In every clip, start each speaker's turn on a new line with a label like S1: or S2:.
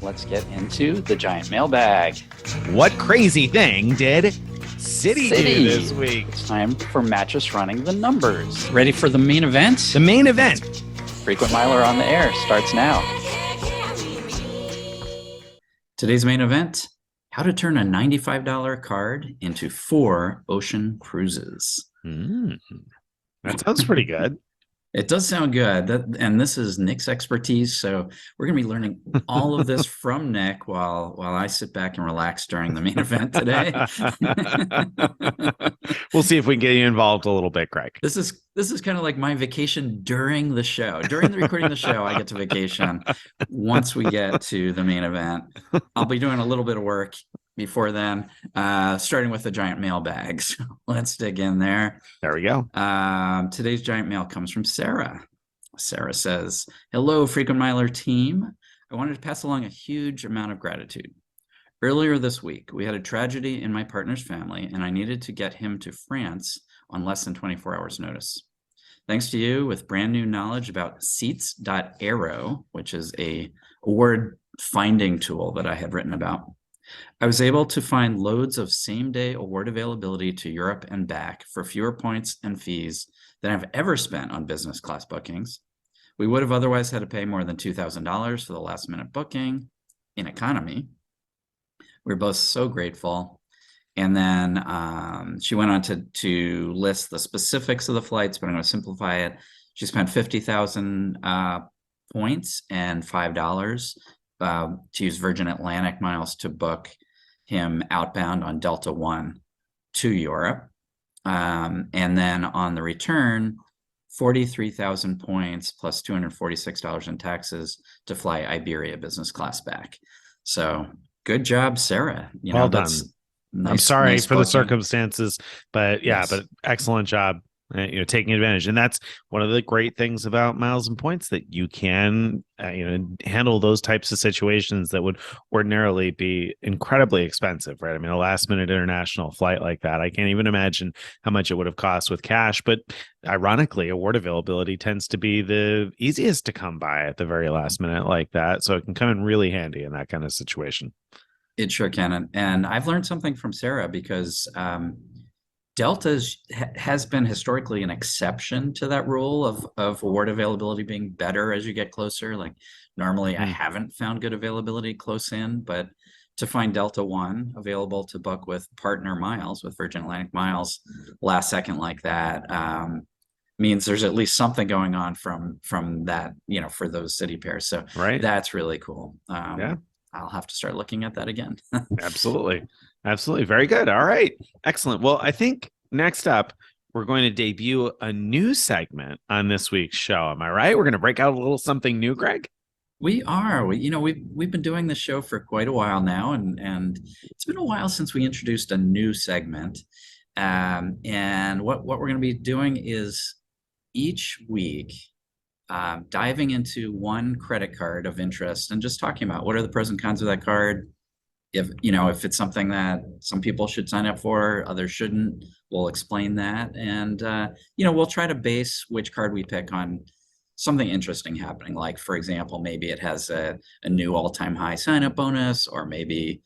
S1: let's get into the giant mailbag.
S2: What crazy thing did City do this week?
S1: It's time for Mattress running the numbers. Ready for the main event?
S2: The main event.
S1: Frequent Miler on the air starts now. Today's main event, how to turn a $95 card into 4 ocean cruises.
S2: That sounds pretty good.
S1: It does sound good. And this is Nick's expertise. So we're going to be learning all of this from Nick while I sit back and relax during the main event today.
S2: We'll see if we can get you involved a little bit, Greg.
S1: This is kind of like my vacation during the show. During the recording of the show, I get to vacation. Once we get to the main event, I'll be doing a little bit of work before then, starting with the giant mailbag. So let's dig in there.
S2: There we go.
S1: Today's giant mail comes from Sarah. Sarah says, "Hello, Frequent Miler team. I wanted to pass along a huge amount of gratitude. Earlier this week, we had a tragedy in my partner's family, and I needed to get him to France on less than 24 hours notice. Thanks to you, with brand new knowledge about seats.aero, which is a award finding tool that I had written about, I was able to find loads of same-day award availability to Europe and back for fewer points and fees than I've ever spent on business class bookings. We would have otherwise had to pay more than $2,000 for the last-minute booking in economy. We're both so grateful." And then she went on to list the specifics of the flights, but I'm going to simplify it. She spent 50,000 points and $5 to use Virgin Atlantic miles to book him outbound on Delta One to Europe. And then on the return, 43,000 points plus $246 in taxes to fly Iberia business class back. So good job, Sarah.
S2: Well done. I'm sorry for the circumstances, but
S1: Yes.
S2: but excellent job. Taking advantage. And that's one of the great things about miles and points, that you can handle those types of situations that would ordinarily be incredibly expensive, right? I mean, a last minute international flight like that, I can't even imagine how much it would have cost with cash. But ironically, award availability tends to be the easiest to come by at the very last minute like that. So it can come in really handy in that kind of situation.
S1: It sure can. And I've learned something from Sarah, because Delta has been historically an exception to that rule of award availability being better as you get closer. Like normally I haven't found good availability close in, but to find Delta One available to book with partner miles, with Virgin Atlantic miles, last second like that, means there's at least something going on from that, for those city pairs. So
S2: right.
S1: That's really cool.
S2: Yeah.
S1: I'll have to start looking at that again.
S2: Absolutely. Very good. All right. Excellent. Well, I think next up, we're going to debut a new segment on this week's show. Am I right? We're going to break out a little something new, Greg?
S1: We are. We've been doing this show for quite a while now, and it's been a while since we introduced a new segment. And what we're going to be doing is each week diving into one credit card of interest and just talking about what are the pros and cons of that card. If it's something that some people should sign up for, others shouldn't, we'll explain that. And, we'll try to base which card we pick on something interesting happening. Like, for example, maybe it has a new all-time high sign-up bonus, or maybe,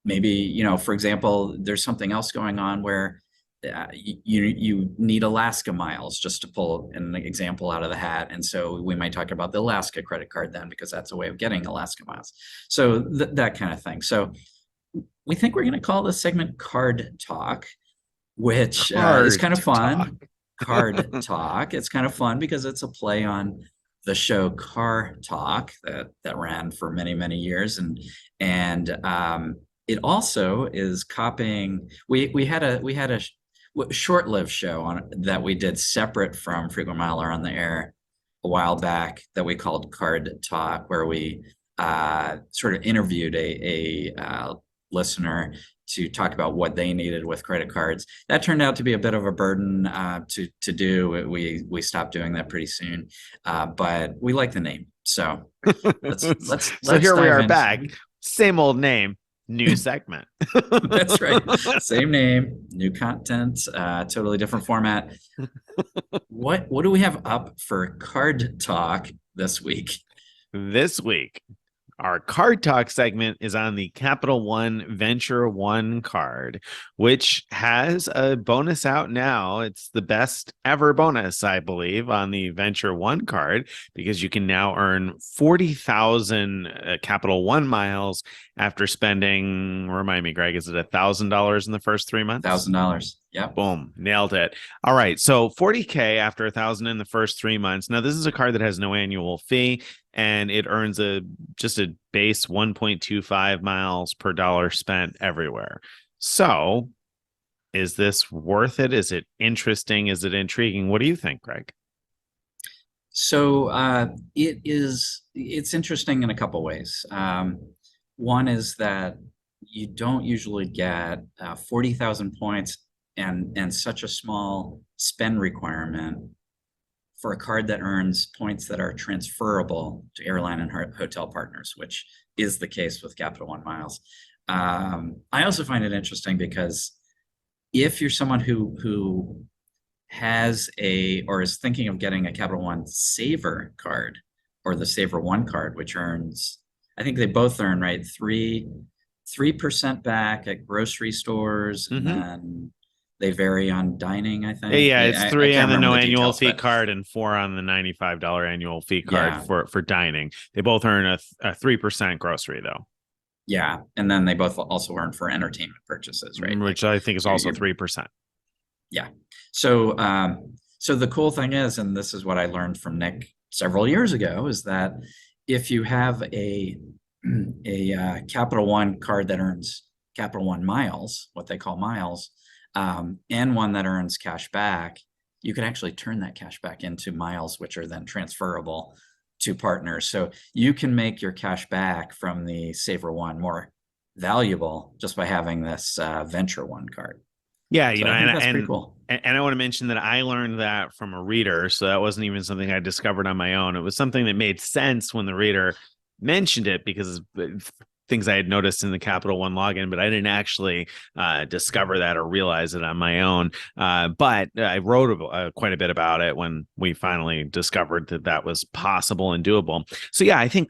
S1: for example, there's something else going on where you need Alaska miles, just to pull an example out of the hat. And so we might talk about the Alaska credit card then, because that's a way of getting Alaska miles. So that kind of thing. So we think we're going to call this segment Card Talk, which is kind of fun. Card Talk. It's kind of fun because it's a play on the show Car Talk that ran for many, many years. And it also is copying. We had a short-lived show that we did separate from Frequent Miler on the air a while back that we called Card Talk, where we sort of interviewed a listener to talk about what they needed with credit cards. That turned out to be a bit of a burden to do. We stopped doing that pretty soon, but we like the name. So let's
S2: so here we are back. Same old name. New segment.
S1: That's right. Same name, new content, totally different format. What do we have up for Card Talk this week?
S2: This week, Our card talk segment is on the Capital One Venture One card, which has a bonus out now. It's the best ever bonus, I believe, on the Venture One card, because you can now earn 40,000 Capital One miles after spending, remind me, Greg, is it $1,000 in the first 3 months?
S1: $1,000. Yep.
S2: Boom, nailed it. All right, so 40K after 1,000 in the first 3 months. Now, this is a card that has no annual fee, and it earns just a base 1.25 miles per dollar spent everywhere. So, is this worth it? Is it interesting? Is it intriguing? What do you think, Greg?
S1: So it's interesting in a couple ways. One is that you don't usually get 40,000 points and such a small spend requirement for a card that earns points that are transferable to airline and hotel partners, which is the case with Capital One Miles. I also find it interesting because if you're someone who has or is thinking of getting a Capital One Saver card or the Saver One card, which earns, I think they both earn, right, 3% back at grocery stores, and then they vary on dining, I think.
S2: Yeah, it's 3 on the no annual fee
S1: but
S2: card and 4 on the $95 annual fee card
S1: Yeah.
S2: for dining. They both earn a 3% grocery, though.
S1: Yeah, and then they both also earn for entertainment purchases, right?
S2: Which I think is also 3%.
S1: Yeah. So so the cool thing is, and this is what I learned from Nick several years ago, is that if you have a Capital One card that earns Capital One miles, what they call miles, and one that earns cash back, you can actually turn that cash back into miles, which are then transferable to partners. So you can make your cash back from the Saver One more valuable just by having this Venture One card.
S2: Yeah,
S1: So I think that's pretty cool.
S2: And I want to mention that I learned that from a reader, so that wasn't even something I discovered on my own. It was something that made sense when the reader mentioned it, because things I had noticed in the Capital One login, but I didn't actually discover that or realize it on my own. But I wrote quite a bit about it when we finally discovered that was possible and doable. So yeah, I think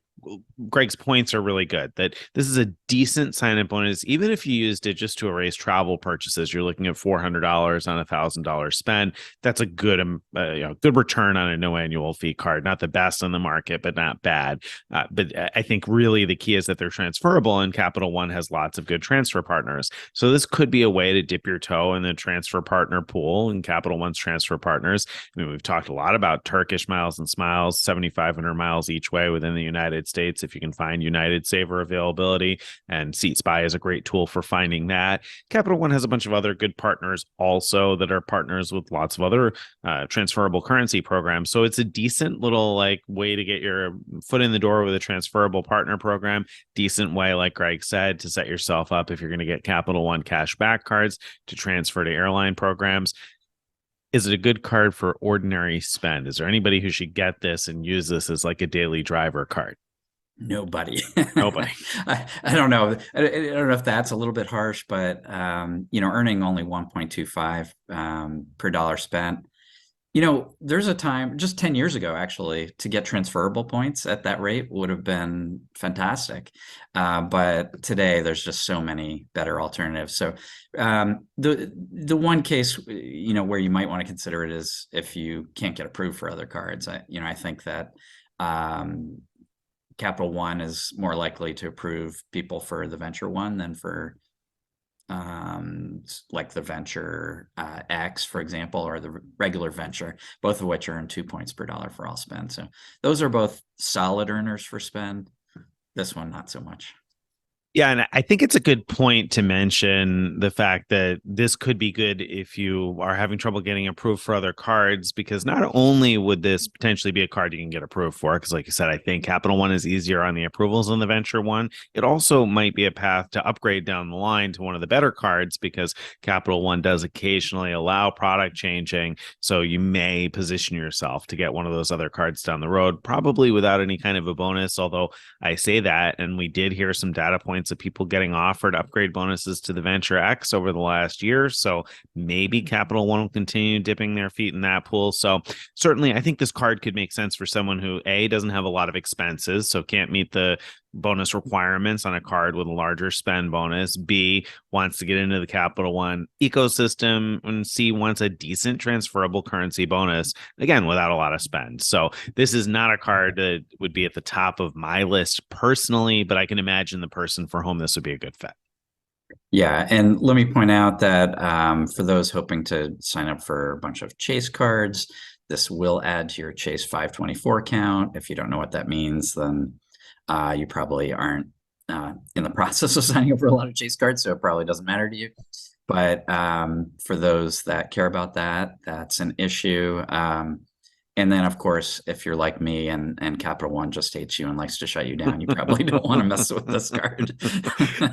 S2: Greg's points are really good, that this is a decent sign-up bonus. Even if you used it just to erase travel purchases, you're looking at $400 on $1,000 spend. That's a good good return on a no annual fee card. Not the best on the market, but not bad. But I think really the key is that they're transferable, and Capital One has lots of good transfer partners. So this could be a way to dip your toe in the transfer partner pool and Capital One's transfer partners. I mean, we've talked a lot about Turkish miles and smiles, 7,500 miles each way within the United States, if you can find United Saver availability, and Seat Spy is a great tool for finding that. Capital One has a bunch of other good partners also that are partners with lots of other transferable currency programs. So it's a decent little way to get your foot in the door with a transferable partner program. Decent way, like Greg said, to set yourself up if you're going to get Capital One cash back cards to transfer to airline programs. Is it a good card for ordinary spend? Is there anybody who should get this and use this as like a daily driver card?
S1: Nobody.
S2: Nobody.
S1: I don't know. I don't know if that's a little bit harsh, but earning only 1.25 per dollar spent. There's a time just 10 years ago, actually, to get transferable points at that rate would have been fantastic. But today there's just so many better alternatives. So the one case, where you might want to consider it is if you can't get approved for other cards. I think that Capital One is more likely to approve people for the Venture One than for like the Venture X, for example, or the regular Venture, both of which earn 2 points per dollar for all spend. So those are both solid earners for spend. This one, not so much.
S2: Yeah, and I think it's a good point to mention the fact that this could be good if you are having trouble getting approved for other cards, because not only would this potentially be a card you can get approved for, because like you said, I think Capital One is easier on the approvals than the Venture One. It also might be a path to upgrade down the line to one of the better cards, because Capital One does occasionally allow product changing. So you may position yourself to get one of those other cards down the road, probably without any kind of a bonus. Although I say that, and we did hear some data points of people getting offered upgrade bonuses to the Venture X over the last year. So maybe Capital One will continue dipping their feet in that pool. So certainly I think this card could make sense for someone who doesn't have a lot of expenses, so can't meet the bonus requirements on a card with a larger spend bonus. B, wants to get into the Capital One ecosystem. And C, wants a decent transferable currency bonus, again, without a lot of spend. So this is not a card that would be at the top of my list personally, but I can imagine the person for whom this would be a good fit.
S1: Yeah, and let me point out that for those hoping to sign up for a bunch of Chase cards, this will add to your Chase 524 count. If you don't know what that means, then you probably aren't in the process of signing up for a lot of Chase cards, so it probably doesn't matter to you. But for those that care about that, that's an issue. And then, of course, if you're like me and Capital One just hates you and likes to shut you down, you probably don't want to mess with this card.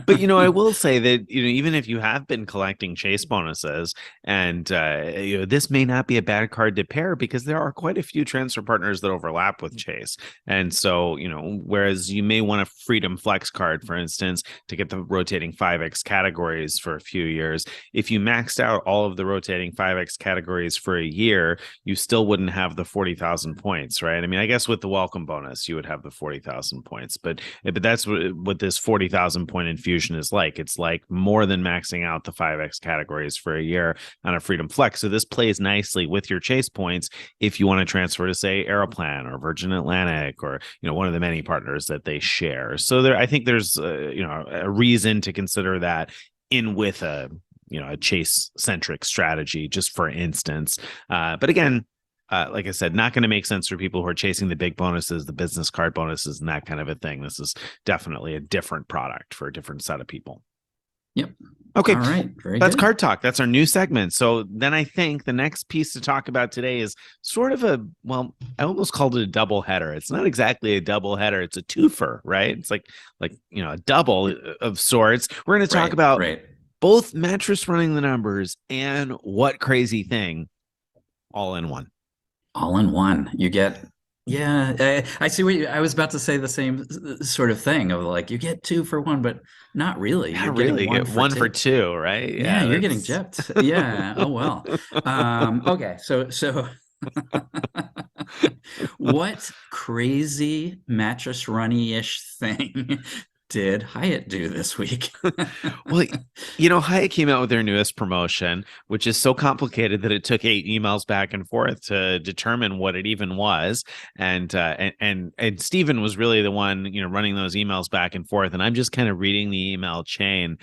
S2: But, I will say that, even if you have been collecting Chase bonuses, and, this may not be a bad card to pair because there are quite a few transfer partners that overlap with Chase. And so, whereas you may want a Freedom Flex card, for instance, to get the rotating 5X categories for a few years, if you maxed out all of the rotating 5X categories for a year, you still wouldn't have the 40,000 points, right? I mean, I guess with the welcome bonus, you would have the 40,000 points, but that's what this 40,000 point infusion is like. It's like more than maxing out the 5X categories for a year on a Freedom Flex. So this plays nicely with your Chase points if you want to transfer to, say, Aeroplan or Virgin Atlantic or, one of the many partners that they share. So I think there's, a reason to consider that in with a Chase centric strategy, just for instance. But again, like I said, not going to make sense for people who are chasing the big bonuses, the business card bonuses, and that kind of a thing. This is definitely a different product for a different set of people.
S1: Yep.
S2: Okay.
S1: All right. Very
S2: That's
S1: good.
S2: Card Talk. That's our new segment. So then I think the next piece to talk about today is sort of I almost called it a double header. It's not exactly a double header. It's a twofer, right? It's like a double of sorts. We're going to talk about both Mattress running the numbers and What Crazy Thing all in one.
S1: All in one. You get, I see I was about to say the same sort of thing of like, you get 2 for 1, but not really.
S2: Not
S1: You're
S2: really.
S1: getting
S2: One for two, right?
S1: Yeah, you're getting gypped. Yeah. Oh, well. Okay. So what crazy mattress runny-ish thing did Hyatt do this week?
S2: Well, Hyatt came out with their newest promotion, which is so complicated that it took 8 emails back and forth to determine what it even was. And Stephen was really the one, running those emails back and forth. And I'm just kind of reading the email chain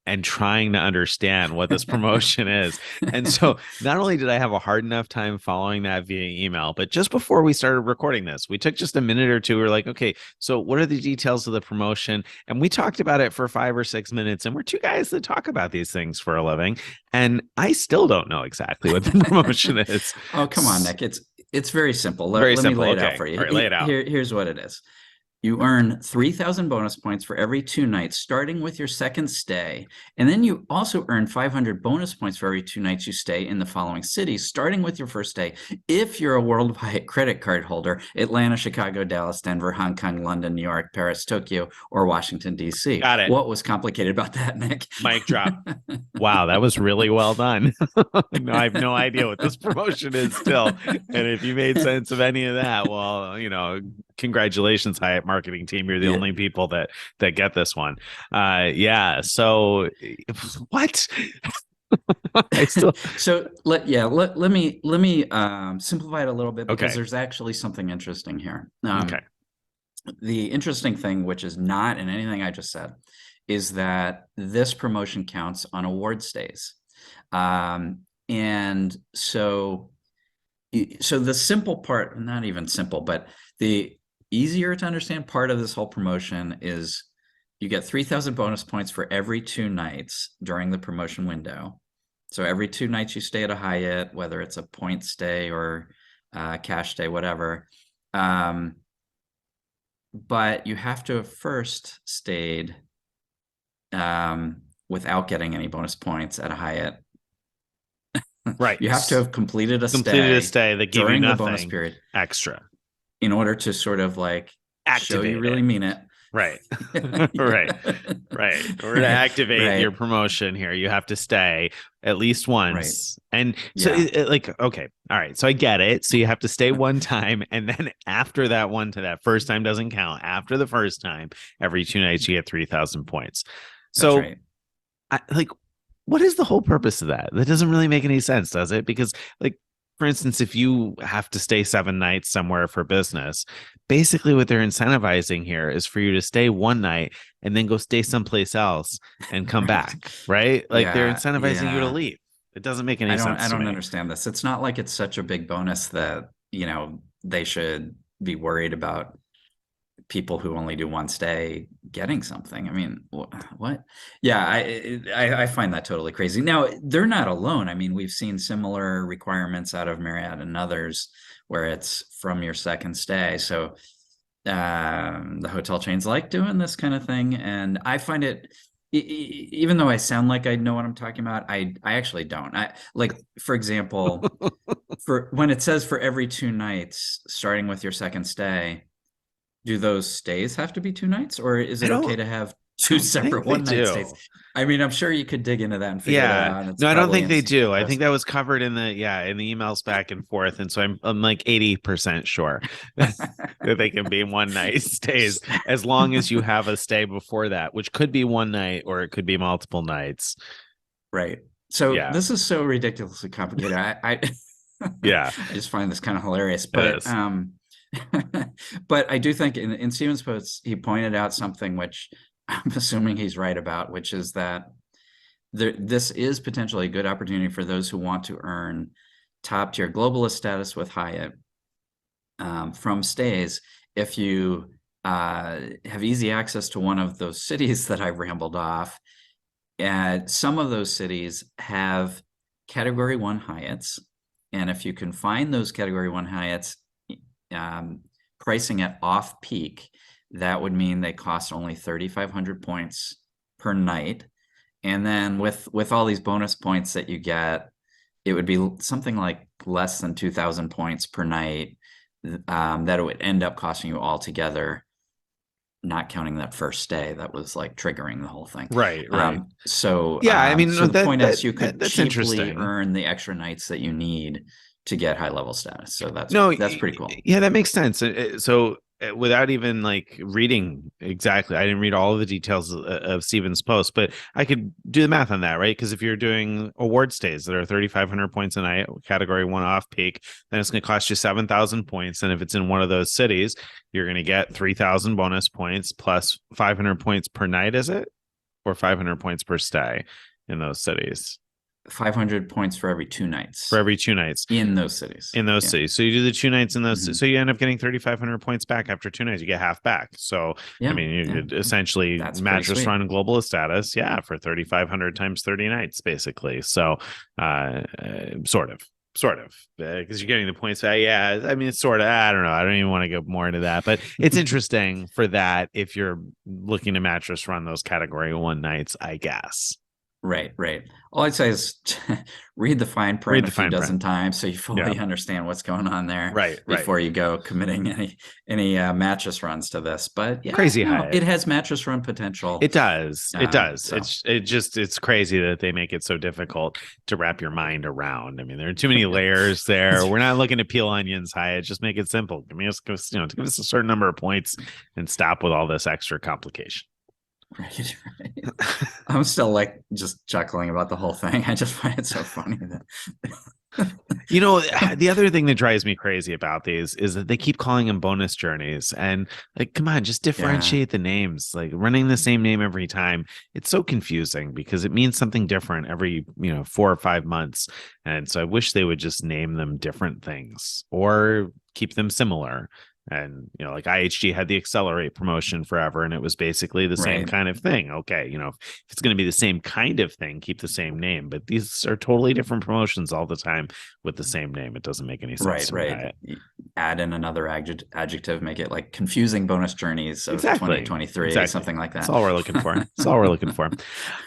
S2: and trying to understand what this promotion is. And so not only did I have a hard enough time following that via email, but just before we started recording this, we took just a minute or two. We're like, okay, so what are the details of the promotion? And we talked about it for 5 or 6 minutes. And we're two guys that talk about these things for a living. And I still don't know exactly what the promotion is.
S1: Oh, come on, Nick. It's very simple.
S2: Very
S1: let
S2: simple.
S1: me lay it out for you.
S2: All right, lay it out.
S1: Here's what it is. You earn 3,000 bonus points for every 2 nights, starting with your second stay. And then you also earn 500 bonus points for every 2 nights you stay in the following cities, starting with your first stay. If you're a World of Hyatt credit card holder, Atlanta, Chicago, Dallas, Denver, Hong Kong, London, New York, Paris, Tokyo, or Washington, D.C.
S2: Got it.
S1: What was complicated about that, Nick?
S2: Mic drop. Wow, that was really well done. No, I have no idea what this promotion is still. And if you made sense of any of that, well, congratulations, Hyatt marketing team. You're the only people that get this one. So what?
S1: Let me simplify it a little bit because there's actually something interesting here.
S2: Okay.
S1: The interesting thing, which is not in anything I just said, is that this promotion counts on award stays. And so the simple part, not even simple, but the easier to understand part of this whole promotion is you get 3,000 bonus points for every 2 nights during the promotion window. So every 2 nights you stay at a Hyatt, whether it's a point stay or cash stay, whatever. But you have to have first stayed without getting any bonus points at a Hyatt.
S2: Right.
S1: You have to have completed a
S2: stay that
S1: during
S2: the
S1: bonus period
S2: extra
S1: in order to sort of like show you really mean it.
S2: Right. Right. Right. Or to
S1: Right.
S2: activate your
S1: Right.
S2: promotion here, you have to stay at least
S1: Right.
S2: once. And so
S1: Yeah.
S2: like, okay. All right. So I get it. So you have to stay one time. And then after that one to that first time doesn't count. After the first time, every 2 nights you get 3,000 points.
S1: That's
S2: So
S1: right.
S2: like, what is the whole purpose of that? That doesn't really make any sense, does it? Because, like, for instance, if you have to stay 7 nights somewhere for business, basically what they're incentivizing here is for you to stay one night and then go stay someplace else and come
S1: Right.
S2: back, right? Like they're
S1: Yeah.
S2: incentivizing you to
S1: Yeah.
S2: leave. It doesn't make any
S1: I
S2: sense to
S1: don't
S2: me.
S1: understand this. It's not like it's such a big bonus that, they should be worried about people who only do one stay getting something. I mean, what? Yeah, I find that totally crazy. Now, they're not alone. I mean, we've seen similar requirements out of Marriott and others where it's from your second stay. So the hotel chains like doing this kind of thing, and I find it even though I sound like I know what I'm talking about, I actually don't. I like, for example, for when it says for every 2 nights starting with your second stay, do those stays have to be 2 nights, or is
S2: I
S1: it okay
S2: don't
S1: to have
S2: I
S1: two
S2: don't think
S1: separate
S2: they
S1: 1 night stays?
S2: do.
S1: I mean, I'm sure you could dig into that and figure that
S2: Yeah.
S1: out, and it's
S2: No, I don't
S1: probably
S2: think they
S1: instant
S2: do. I think
S1: risk.
S2: that was covered in the emails back and forth. And so I'm like 80% sure that they can be one night stays as long as you have a stay before that, which could be one night or it could be multiple nights.
S1: Right. So
S2: Yeah.
S1: this is so ridiculously complicated.
S2: Yeah,
S1: I just find this kind of hilarious.
S2: it
S1: But
S2: is.
S1: but I do think in Stevens post he pointed out something which I'm assuming he's right about, which is that this is potentially a good opportunity for those who want to earn top tier globalist status with Hyatt from stays. If you have easy access to one of those cities that I rambled off, and some of those cities have category 1 Hyatts. And if you can find those category 1 Hyatts um, pricing at off peak, that would mean they cost only 3,500 points per night. And then with all these bonus points that you get, it would be something like less than 2,000 points per night that it would end up costing you altogether, not counting that first stay that was like triggering the whole thing.
S2: Right, right. Yeah, I mean,
S1: So
S2: no,
S1: the point is you could
S2: that's
S1: cheaply
S2: interesting.
S1: earn the extra nights that you need to get high level status. So
S2: No,
S1: that's pretty cool.
S2: yeah, that makes sense. So without even like reading exactly, I didn't read all of the details of Steven's post, but I could do the math on that, right? Because if you're doing award stays that are 3,500 points a night, category 1 off peak, then it's going to cost you 7,000 points. And if it's in one of those cities, you're going to get 3,000 bonus points plus 500 points per night, is it? Or 500 points per stay in those cities?
S1: 500 points for every 2 nights
S2: For every 2 nights
S1: in those cities.
S2: in those
S1: Yeah.
S2: cities. So you do the 2 nights in those.
S1: Mhm.
S2: So you end up getting 3,500 points back after 2 nights. You get half back. So, I
S1: Yeah.
S2: mean, you
S1: Yeah.
S2: could essentially
S1: That's pretty
S2: mattress
S1: sweet.
S2: run globalist status. Yeah. For 3,500 times 30 nights, basically. So, sort of. Sort of, because you're getting the points. Yeah, I mean, it's sort of. I don't know. I don't even want to go more into that, but it's interesting for that if you're looking to mattress run those category 1 nights, I guess.
S1: Right, right. All I'd say is read the fine
S2: Read
S1: print a
S2: the
S1: few
S2: fine print.
S1: dozen times so you
S2: Yeah.
S1: fully understand what's going on there
S2: Right. Right.
S1: before you go committing any mattress runs to this. But yeah,
S2: Crazy
S1: no,
S2: Hyatt.
S1: it has mattress run potential.
S2: It does. It does.
S1: So
S2: It's crazy that they make it so difficult to wrap your mind around. I mean, there are too many layers there. We're not looking to peel onions, Hyatt. Just make it simple. Give us a certain number of points and stop with all this extra complication.
S1: right, right. I'm still like just chuckling about the whole thing. I just find it so funny that
S2: The other thing that drives me crazy about these is that they keep calling them bonus journeys. And like, come on, just
S1: yeah,
S2: differentiate the names. Like running the same name every time. It's so confusing because it means something different every, 4 or 5 months. And so I wish they would just name them different things or keep them similar. And, like IHG had the Accelerate promotion forever, and it was basically the same
S1: right.
S2: kind of thing. Okay, if it's going to be the same kind of thing, keep the same name. But these are totally different promotions all the time with the same name. It doesn't make any sense
S1: Right,
S2: to me.
S1: right. Add in another adjective, make it like confusing bonus journeys of
S2: Exactly.
S1: 2023,
S2: Exactly.
S1: something like
S2: That's
S1: that.
S2: all we're looking for. That's all we're looking for.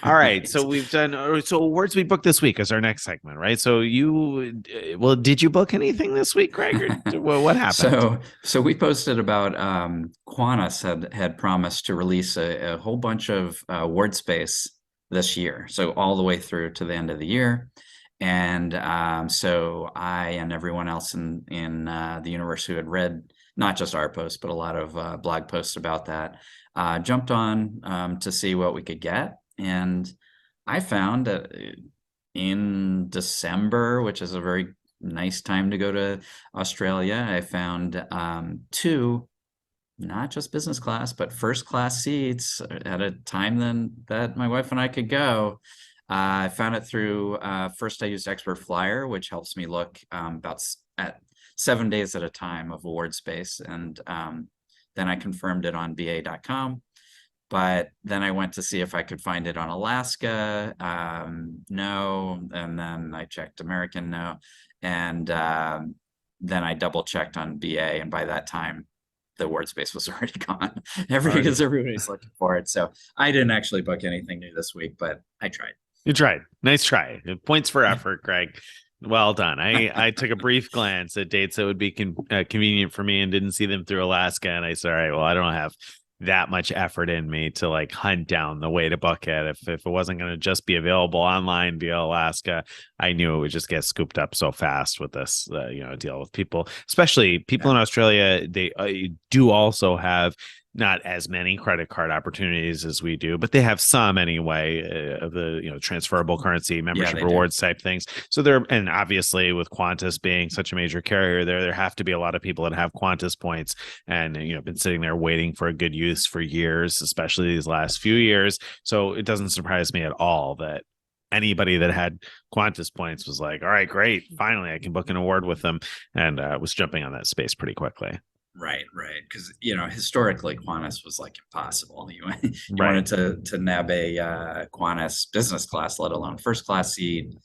S2: All right. So
S1: Right.
S2: we've done, so awards we booked this week is our next segment, right? So did you book anything this week, Greg? Or what happened?
S1: So we posted about Qantas had promised to release a whole bunch of ward space this year, so all the way through to the end of the year. And so I and everyone else in the universe who had read not just our post, but a lot of blog posts about that, jumped on to see what we could get. And I found that in December, which is a very nice time to go to Australia, I found two, not just business class, but first class seats at a time then that my wife and I could go. I found it through, first I used Expert Flyer, which helps me look at 7 days at a time of award space. And then I confirmed it on BA.com. But then I went to see if I could find it on Alaska. No. And then I checked American, no. And then I double checked on BA. And by that time, the word space was already gone. Because everybody's looking for it. So I didn't actually book anything new this week, but I tried.
S2: You tried. Nice try. Points for effort, Greg. Well done. I took a brief glance at dates that would be convenient for me and didn't see them through Alaska. And I said, all right, well, I don't have that much effort in me to like hunt down the way to book it. If it wasn't going to just be available online via Alaska, I knew it would just get scooped up so fast with this, deal with people, especially people in Australia. They do also have not as many credit card opportunities as we do, but they have some anyway of the transferable currency membership rewards type things. So and obviously with Qantas being such a major carrier, there have to be a lot of people that have Qantas points and been sitting there waiting for a good use for years, especially these last few years. So it doesn't surprise me at all that anybody that had Qantas points was like, all right, great, finally I can book an award with them, and was jumping on that space pretty quickly.
S1: Right. Because, historically, Qantas was like impossible. You wanted to nab a Qantas business class, let alone first class seat.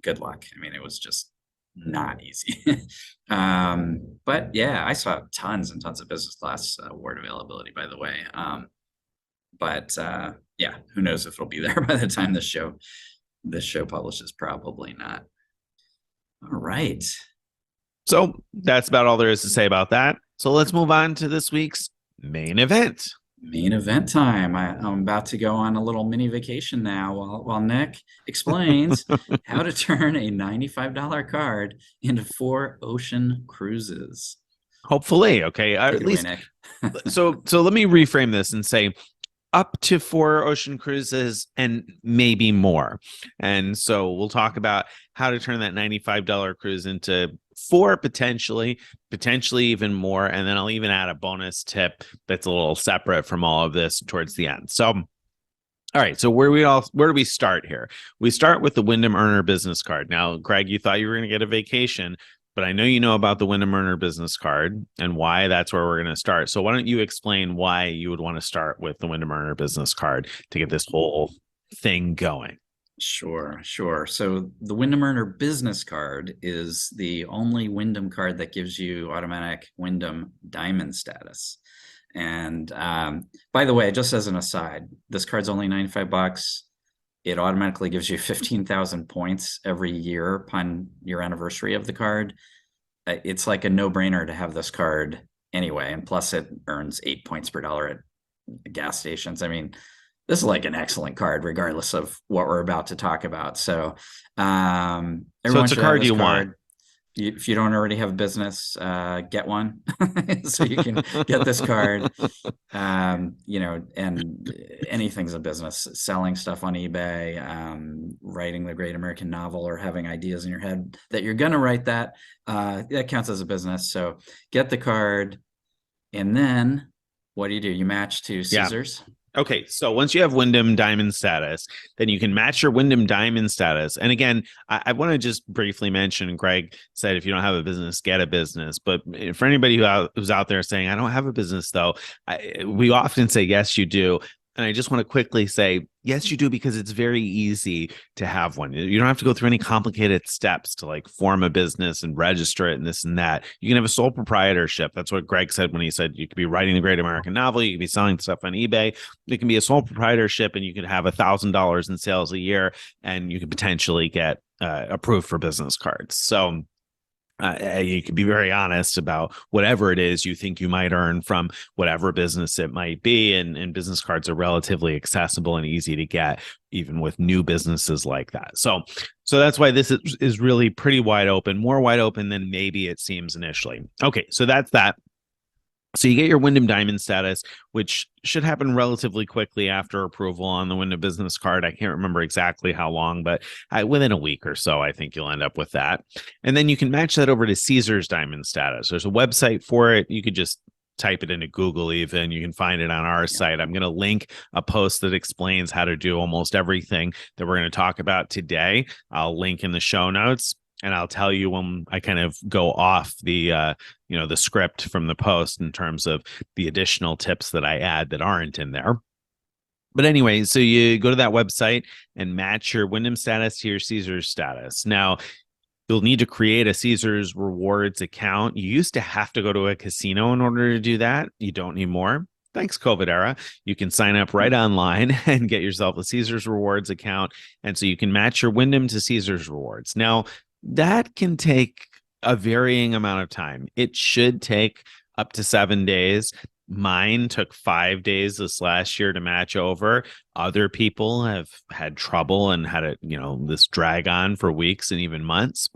S1: Good luck. I mean, it was just not easy. But yeah, I saw tons and tons of business class award availability, by the way. But yeah, who knows if it'll be there by the time this show publishes? Probably not. All right.
S2: So that's about all there is to say about that. So let's move on to this week's main event.
S1: Main event time. I'm about to go on a little mini vacation now while Nick explains how to turn a $95 card into 4 ocean cruises.
S2: Hopefully. Okay. At least. So let me reframe this and say up to 4 ocean cruises and maybe more. And so we'll talk about how to turn that $95 cruise into 4, potentially even more. And then I'll even add a bonus tip that's a little separate from all of this towards the end. So, all right. So where do we start here? We start with the Wyndham Earner business card. Now, Greg, you thought you were going to get a vacation, but I know you know about the Wyndham Earner business card and why that's where we're going to start. So why don't you explain why you would want to start with the Wyndham Earner business card to get this whole thing going?
S1: Sure. So the Wyndham Earner business card is the only Wyndham card that gives you automatic Wyndham Diamond status. And by the way, just as an aside, this card's only $95. It automatically gives you 15,000 points every year upon your anniversary of the card. It's like a no-brainer to have this card anyway. And plus it earns 8 points per dollar at gas stations. I mean, this is like an excellent card, regardless of what we're about to talk about. So everyone
S2: it's a card you want.
S1: If you don't already have a business, get one so you can get this card. And anything's a business. Selling stuff on eBay, writing the great American novel, or having ideas in your head that you're going to write that counts as a business. So get the card. And then what do? You match to Caesars.
S2: Yeah. Okay, so once you have Wyndham Diamond status, then you can match your Wyndham Diamond status. And again, I want to just briefly mention, Greg said, if you don't have a business, get a business. But for anybody who's out there saying, I don't have a business, though, we often say, yes, you do. And I just want to quickly say, yes, you do, because it's very easy to have one. You don't have to go through any complicated steps to like form a business and register it and this and that. You can have a sole proprietorship. That's what Greg said when he said you could be writing the great American novel. You could be selling stuff on eBay. It can be a sole proprietorship, and you could have $1,000 in sales a year, and you could potentially get approved for business cards. So You can be very honest about whatever it is you think you might earn from whatever business it might be. And business cards are relatively accessible and easy to get, even with new businesses like that. So that's why this is really pretty wide open, more wide open than maybe it seems initially. Okay, so that's that. So you get your Wyndham Diamond status, which should happen relatively quickly after approval on the Wyndham Business Card. I can't remember exactly how long, but within a week or so, I think you'll end up with that. And then you can match that over to Caesar's Diamond status. There's a website for it. You could just type it into Google even. You can find it on our site. I'm going to link a post that explains how to do almost everything that we're going to talk about today. I'll link in the show notes. And I'll tell you when I kind of go off the the script from the post in terms of the additional tips that I add that aren't in there. But anyway, so you go to that website and match your Wyndham status to your Caesars status. Now, you'll need to create a Caesars Rewards account. You used to have to go to a casino in order to do that. You don't anymore. Thanks, COVID era. You can sign up right online and get yourself a Caesars Rewards account. And so you can match your Wyndham to Caesars Rewards. Now, that can take a varying amount of time. It should take up to 7 days. Mine took 5 days this last year to match over. Other people have had trouble and had this drag on for weeks and even months.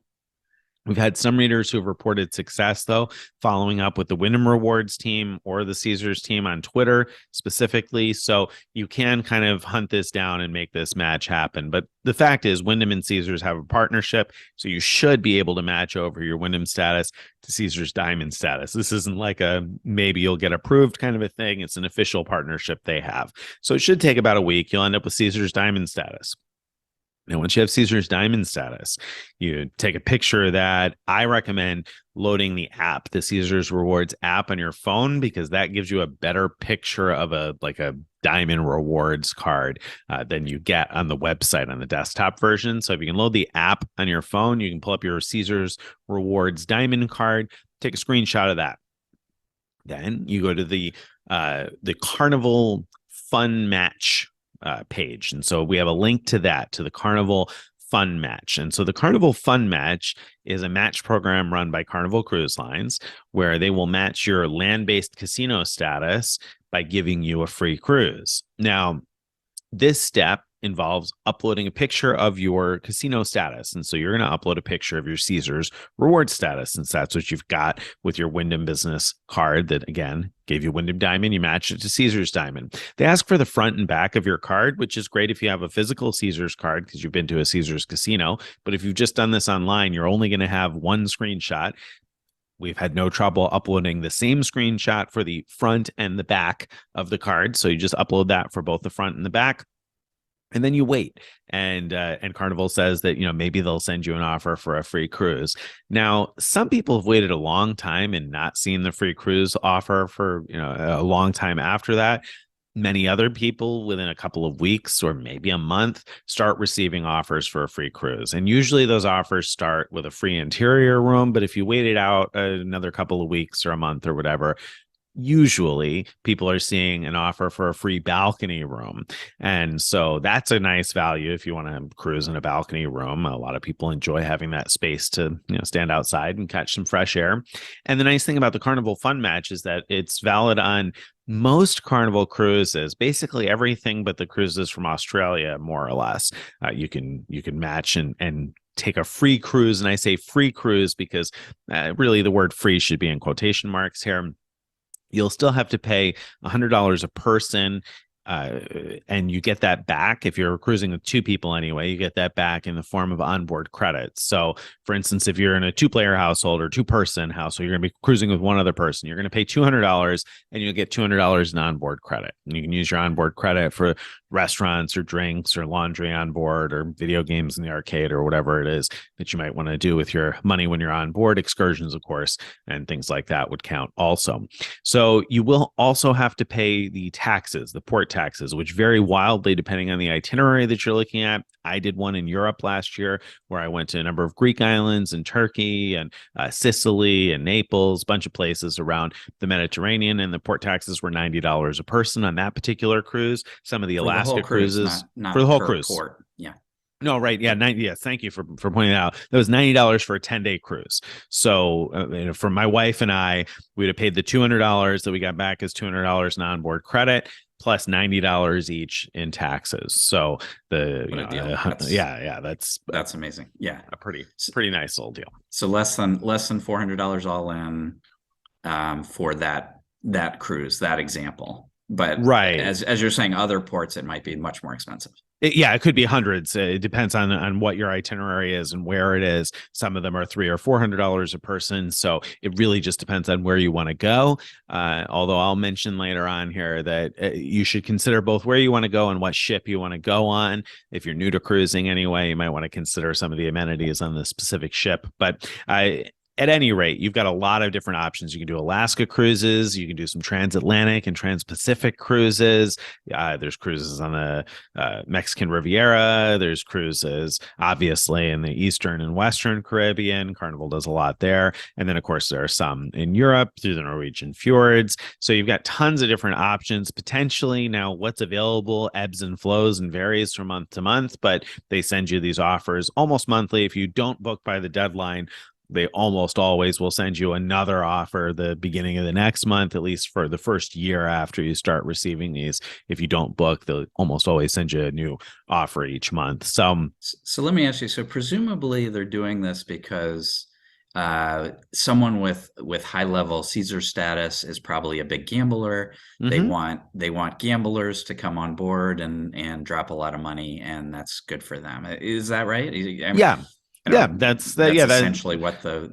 S2: We've had some readers who have reported success, though, following up with the Wyndham Rewards team or the Caesars team on Twitter specifically. So you can kind of hunt this down and make this match happen. But the fact is, Wyndham and Caesars have a partnership, so you should be able to match over your Wyndham status to Caesars Diamond status. This isn't like a maybe you'll get approved kind of a thing. It's an official partnership they have. So it should take about a week. You'll end up with Caesars Diamond status. Now, once you have Caesar's Diamond status, you take a picture of that. I recommend loading the app, the Caesars Rewards app on your phone, because that gives you a better picture of a Diamond Rewards card than you get on the website on the desktop version. So if you can load the app on your phone, you can pull up your Caesars Rewards Diamond card, take a screenshot of that. Then you go to the Carnival Fun Match page. And so we have a link to that, to the Carnival Fun Match. And so the Carnival Fun Match is a match program run by Carnival Cruise Lines, where they will match your land-based casino status by giving you a free cruise. Now, this step involves uploading a picture of your casino status. And so you're going to upload a picture of your Caesars reward status, since that's what you've got with your Wyndham business card that, again, gave you Wyndham Diamond. You match it to Caesars Diamond. They ask for the front and back of your card, which is great if you have a physical Caesars card because you've been to a Caesars casino. But if you've just done this online, you're only going to have one screenshot. We've had no trouble uploading the same screenshot for the front and the back of the card. So you just upload that for both the front and the back. And then you wait, and Carnival says that maybe they'll send you an offer for a free cruise. Now, some people have waited a long time and not seen the free cruise offer for a long time after that. Many other people within a couple of weeks or maybe a month start receiving offers for a free cruise. And usually those offers start with a free interior room. But if you wait it out another couple of weeks or a month or whatever, usually people are seeing an offer for a free balcony room. And so that's a nice value if you want to cruise in a balcony room. A lot of people enjoy having that space to stand outside and catch some fresh air. And the nice thing about the Carnival Fun Match is that it's valid on most Carnival cruises, basically everything but the cruises from Australia, more or less. You can match and take a free cruise. And I say free cruise because really the word free should be in quotation marks here. You'll still have to pay $100 a person, and you get that back. If you're cruising with two people anyway, you get that back in the form of onboard credits. So, for instance, if you're in a two-player household or two-person household, you're going to be cruising with one other person. You're going to pay $200, and you'll get $200 in onboard credit. And you can use your onboard credit for restaurants or drinks or laundry on board or video games in the arcade or whatever it is that you might want to do with your money when you're on board. Excursions, of course, and things like that would count also. So you will also have to pay the taxes, the port taxes, which vary wildly depending on the itinerary that you're looking at. I did one in Europe last year where I went to a number of Greek islands and Turkey and Sicily and Naples, a bunch of places around the Mediterranean, and the port taxes were $90 a person on that particular cruise. Some of the Alaska cruises
S1: not
S2: for the whole
S1: per
S2: cruise.
S1: port. Yeah.
S2: No, right. Yeah. 90, yes. Thank you for pointing that out. That was $90 for a 10-day cruise. So for my wife and I, we'd have paid the $200 that we got back as $200 in onboard credit plus $90 each in taxes. So
S1: What a deal.
S2: yeah,
S1: That's amazing. Yeah.
S2: a pretty nice little deal.
S1: So less than $400 all in, for that cruise, that example. But
S2: Right.
S1: as you're saying, other ports, it might be much more expensive.
S2: It could be hundreds. It depends on what your itinerary is and where it is. Some of them are $300 or $400 a person, so it really just depends on where you want to go. Although I'll mention later on here that you should consider both where you want to go and what ship you want to go on. If you're new to cruising anyway, you might want to consider some of the amenities on the specific ship. But at any rate, you've got a lot of different options. You can do Alaska cruises. You can do some transatlantic and trans-Pacific cruises. There's cruises on the Mexican Riviera. There's cruises, obviously, in the Eastern and Western Caribbean. Carnival does a lot there. And then, of course, there are some in Europe through the Norwegian fjords. So you've got tons of different options potentially. Now, what's available ebbs and flows and varies from month to month, but they send you these offers almost monthly. If you don't book by the deadline, they almost always will send you another offer the beginning of the next month, at least for the first year after you start receiving these. If you don't book, they'll almost always send you a new offer each month.
S1: So let me ask you, so presumably they're doing this because someone with high level Caesar status is probably a big gambler. They want gamblers to come on board and drop a lot of money, and that's good for them. Is that right?
S2: Yeah. That's
S1: essentially what they're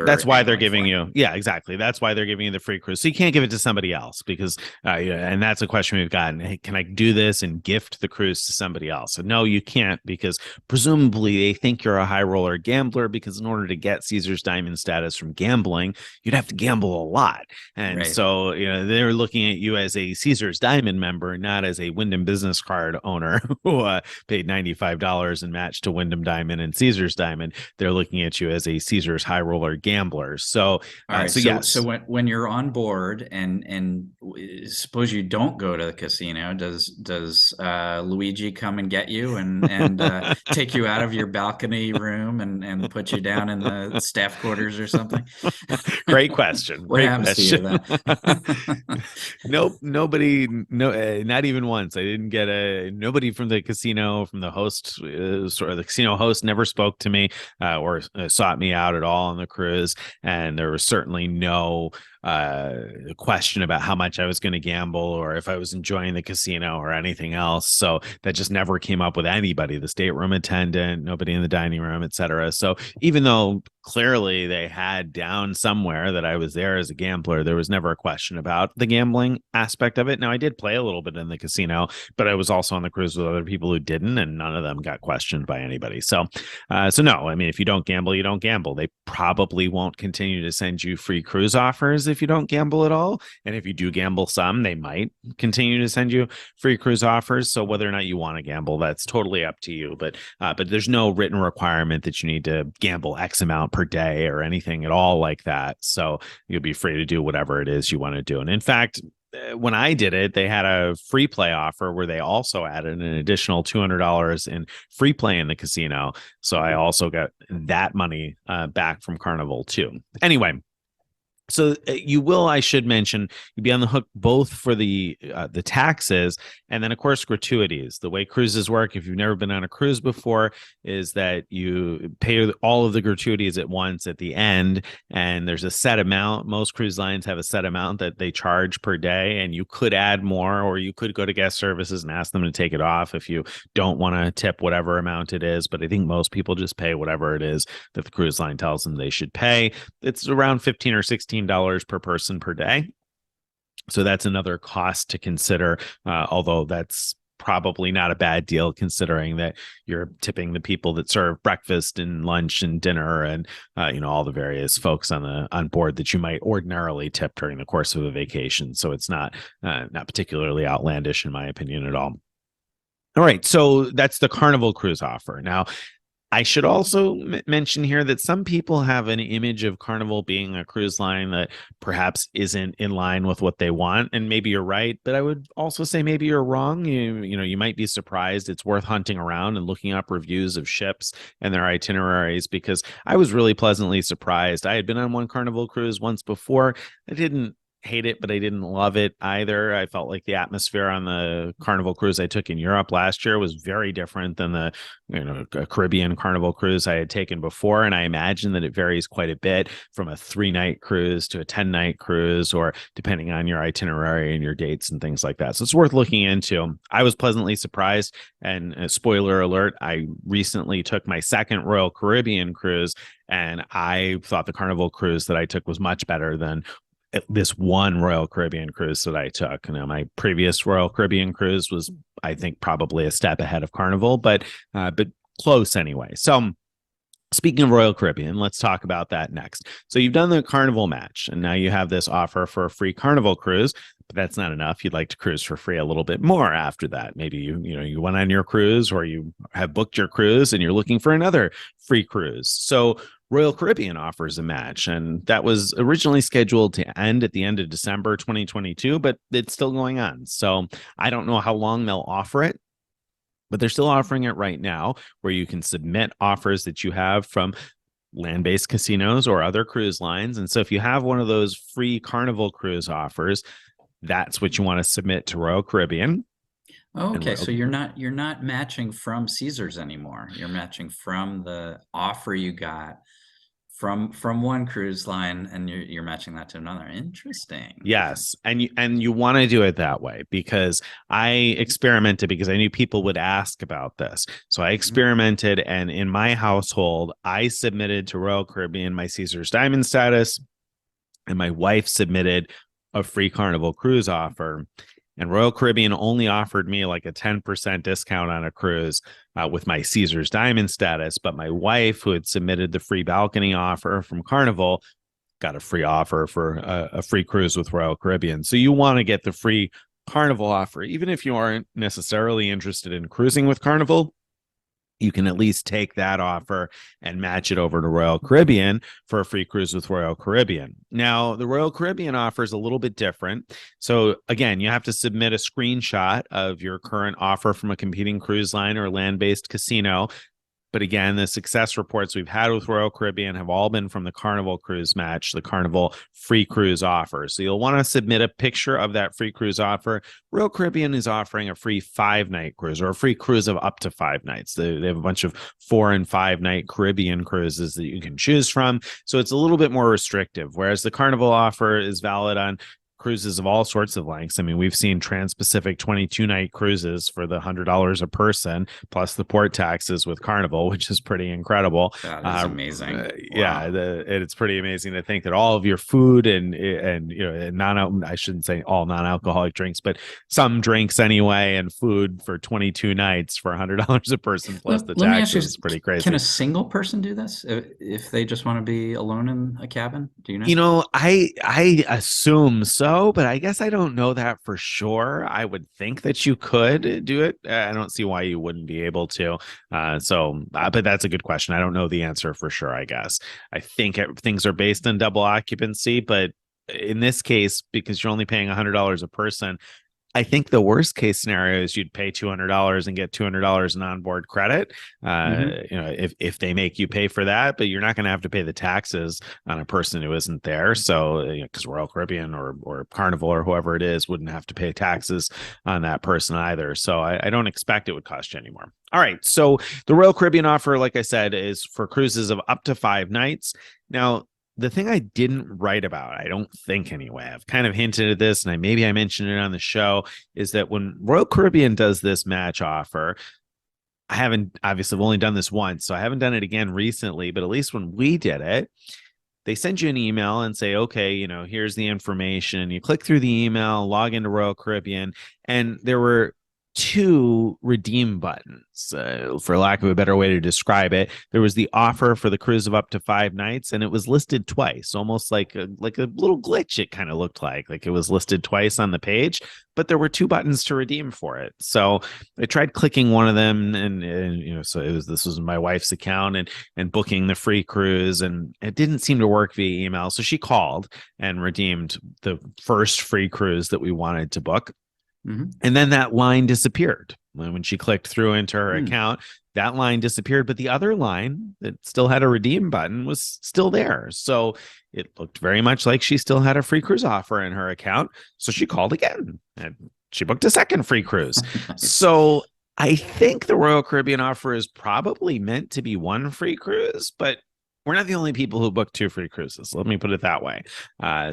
S2: that's why they're
S1: angling
S2: giving
S1: for.
S2: you. Yeah, exactly. That's why they're giving you the free cruise. So you can't give it to somebody else because, and that's a question we've gotten. Hey, can I do this and gift the cruise to somebody else? So no, you can't, because presumably they think you're a high roller gambler, because in order to get Caesar's Diamond status from gambling, you'd have to gamble a lot. And
S1: Right.
S2: so, they're looking at you as a Caesar's Diamond member, not as a Wyndham business card owner who paid $95 and matched to Wyndham Diamond and Caesar's Diamond. They're looking at you as a Caesar's high roller gambler. So,
S1: All right.
S2: yes.
S1: So when you're on board and suppose you don't go to the casino, does Luigi come and get you and take you out of your balcony room and put you down in the staff quarters or something?
S2: Great question.
S1: What
S2: Great
S1: happens
S2: question.
S1: to you then?
S2: Nope, nobody, not even once. I didn't get nobody from the casino, from the host, sort of the casino host, never spoke to me or sought me out at all on the cruise. And there was certainly no question about how much I was going to gamble or if I was enjoying the casino or anything else. So that just never came up with anybody, the stateroom attendant, nobody in the dining room, etc. So even though clearly they had down somewhere that I was there as a gambler, there was never a question about the gambling aspect of it. Now, I did play a little bit in the casino, but I was also on the cruise with other people who didn't, and none of them got questioned by anybody. So no, I mean, if you don't gamble, you don't gamble. They probably won't continue to send you free cruise offers if you don't gamble at all. And if you do gamble some, they might continue to send you free cruise offers. So whether or not you want to gamble, that's totally up to you. But there's no written requirement that you need to gamble X amount per day or anything at all like that. So you'll be free to do whatever it is you want to do. And in fact, when I did it, they had a free play offer where they also added an additional $200 in free play in the casino. So I also got that money back from Carnival too. Anyway, so you will, I should mention, you'd be on the hook both for the taxes and then, of course, gratuities. The way cruises work, if you've never been on a cruise before, is that you pay all of the gratuities at once at the end, and there's a set amount. Most cruise lines have a set amount that they charge per day, and you could add more, or you could go to guest services and ask them to take it off if you don't want to tip whatever amount it is. But I think most people just pay whatever it is that the cruise line tells them they should pay. It's around $15 or $16 per person per day. So that's another cost to consider, although that's probably not a bad deal considering that you're tipping the people that serve breakfast and lunch and dinner and all the various folks on board that you might ordinarily tip during the course of a vacation. So it's not particularly outlandish in my opinion at all. All right, so that's the Carnival cruise offer. Now, I should also mention here that some people have an image of Carnival being a cruise line that perhaps isn't in line with what they want, and maybe you're right, but I would also say maybe you're wrong. You might be surprised. It's worth hunting around and looking up reviews of ships and their itineraries, because I was really pleasantly surprised. I had been on one Carnival cruise once before. I didn't hate it, but I didn't love it either. I felt like the atmosphere on the Carnival cruise I took in Europe last year was very different than the Caribbean Carnival cruise I had taken before. And I imagine that it varies quite a bit from a 3-night cruise to a 10-night cruise, or depending on your itinerary and your dates and things like that. So it's worth looking into. I was pleasantly surprised. And spoiler alert, I recently took my second Royal Caribbean cruise, and I thought the Carnival cruise that I took was much better than this one Royal Caribbean cruise that I took. Now, my previous Royal Caribbean cruise was, I think, probably a step ahead of Carnival, but close anyway. So speaking of Royal Caribbean, let's talk about that next. So you've done the Carnival match, and now you have this offer for a free Carnival cruise, but that's not enough. You'd like to cruise for free a little bit more after that. Maybe you went on your cruise, or you have booked your cruise and you're looking for another free cruise. So Royal Caribbean offers a match, and that was originally scheduled to end at the end of December 2022, but it's still going on. So I don't know how long they'll offer it, but they're still offering it right now, where you can submit offers that you have from land-based casinos or other cruise lines. And so if you have one of those free Carnival cruise offers, that's what you want to submit to Royal Caribbean.
S1: Okay, so you're not matching from Caesars anymore. You're matching from the offer you got from one cruise line, and you're matching that to another. Interesting.
S2: Yes, and you want to do it that way, because I experimented, because I knew people would ask about this. So I experimented, and in my household, I submitted to Royal Caribbean my Caesars Diamond status, and my wife submitted a free Carnival cruise offer. And Royal Caribbean only offered me like a 10% discount on a cruise with my Caesars Diamond status. But my wife, who had submitted the free balcony offer from Carnival, got a free offer for a free cruise with Royal Caribbean. So you want to get the free Carnival offer, even if you aren't necessarily interested in cruising with Carnival. You can at least take that offer and match it over to Royal Caribbean for a free cruise with Royal Caribbean. Now, the Royal Caribbean offer is a little bit different. So again, you have to submit a screenshot of your current offer from a competing cruise line or land-based casino. But again, the success reports we've had with Royal Caribbean have all been from the Carnival cruise match, the Carnival free cruise offer. So you'll want to submit a picture of that free cruise offer. Royal Caribbean is offering a free 5-night cruise, or a free cruise of up to 5 nights. They have a bunch of 4 and 5-night Caribbean cruises that you can choose from. So it's a little bit more restrictive, whereas the Carnival offer is valid on cruises of all sorts of lengths. I mean, we've seen Trans-Pacific 22-night cruises for the $100 a person, plus the port taxes with Carnival, which is pretty incredible.
S1: That is amazing. Wow.
S2: Yeah, it's pretty amazing to think that all of your food and I shouldn't say all non-alcoholic drinks, but some drinks anyway, and food for 22 nights for $100 a person plus the taxes is pretty crazy.
S1: Can a single person do this if they just want to be alone in a cabin? Do you know?
S2: I assume so, but I guess I don't know that for sure. I would think that you could do it. I don't see why you wouldn't be able to. But that's a good question. I don't know the answer for sure, I guess. I think things are based on double occupancy, but in this case, because you're only paying $100 a person, I think the worst case scenario is you'd pay $200 and get $200 in onboard credit. If they make you pay for that, but you're not going to have to pay the taxes on a person who isn't there. So, because Royal Caribbean or Carnival or whoever it is wouldn't have to pay taxes on that person either. So I don't expect it would cost you anymore. All right. So the Royal Caribbean offer, like I said, is for cruises of up to 5 nights. Now, the thing I didn't write about, I don't think anyway, I've kind of hinted at this, and maybe I mentioned it on the show, is that when Royal Caribbean does this match offer, I've only done this once, so I haven't done it again recently, but at least when we did it, they send you an email and say, okay, here's the information. You click through the email, log into Royal Caribbean, and there were two redeem buttons, for lack of a better way to describe it. There was the offer for the cruise of up to 5 nights, and it was listed twice, almost like a little glitch. It kind of looked like it was listed twice on the page, but there were two buttons to redeem for it. So I tried clicking one of them, and so this was my wife's account, and booking the free cruise, and it didn't seem to work via email. So she called and redeemed the first free cruise that we wanted to book.
S1: Mm-hmm.
S2: And then that line disappeared. When she clicked through into her account, that line disappeared, but the other line that still had a redeem button was still there. So it looked very much like she still had a free cruise offer in her account. So she called again and she booked a second free cruise.
S1: Nice.
S2: So I think the Royal Caribbean offer is probably meant to be one free cruise, but we're not the only people who book two free cruises. Let me put it that way.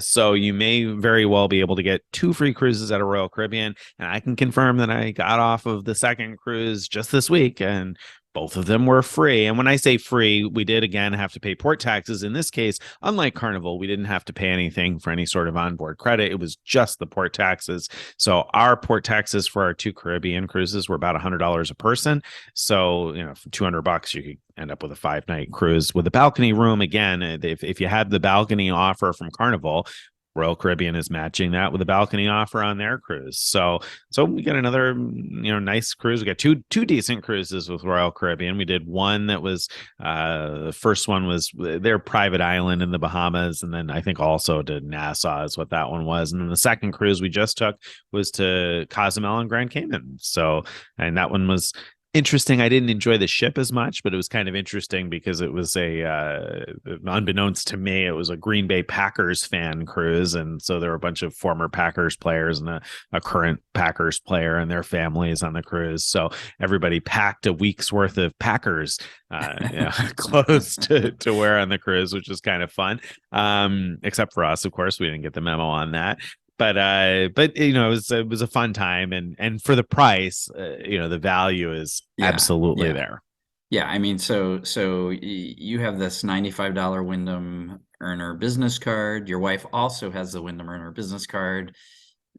S2: So you may very well be able to get two free cruises at a Royal Caribbean. And I can confirm that I got off of the second cruise just this week, and both of them were free. And when I say free, we did again have to pay port taxes. In this case, unlike Carnival, we didn't have to pay anything for any sort of onboard credit. It was just the port taxes. So our port taxes for our two Caribbean cruises were about $100 a person. So, for $200, you could end up with a 5-night cruise with a balcony room. Again, if you had the balcony offer from Carnival, Royal Caribbean is matching that with a balcony offer on their cruise. So we got another, nice cruise. We got two decent cruises with Royal Caribbean. We did one that was, the first one was their private island in the Bahamas. And then I think also to Nassau is what that one was. And then the second cruise we just took was to Cozumel and Grand Cayman. So, and that one was interesting. I didn't enjoy the ship as much, but it was kind of interesting because it was unbeknownst to me, it was a Green Bay Packers fan cruise. And so there were a bunch of former Packers players and a current Packers player and their families on the cruise. So everybody packed a week's worth of Packers clothes to wear on the cruise, which was kind of fun. Except for us, of course, we didn't get the memo on that. But it was a fun time, and for the price, the value is absolutely there.
S1: Yeah, I mean, so you have this $95 Wyndham Earner business card. Your wife also has the Wyndham Earner business card,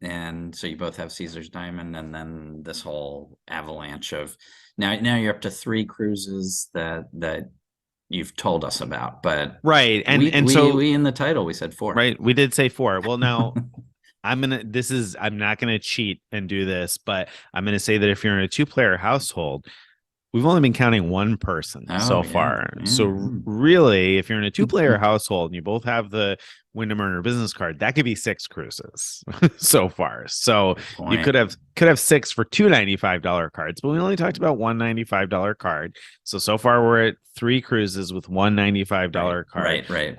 S1: and so you both have Caesar's Diamond, and then this whole avalanche of now you're up to 3 cruises that you've told us about. But
S2: right, and
S1: so we in the title we said 4.
S2: Right, we did say 4. Well, now. I'm not gonna cheat and do this, but I'm gonna say that if you're in a 2-player household, we've only been counting one person so far.
S1: Yeah.
S2: So really, if you're in a 2-player household and you both have the Wyndham Earner business card, that could be 6 cruises so far. So you could have 6 for two $95 cards, but we only talked about one $95 card. So far we're at 3 cruises with one $95 card.
S1: Right.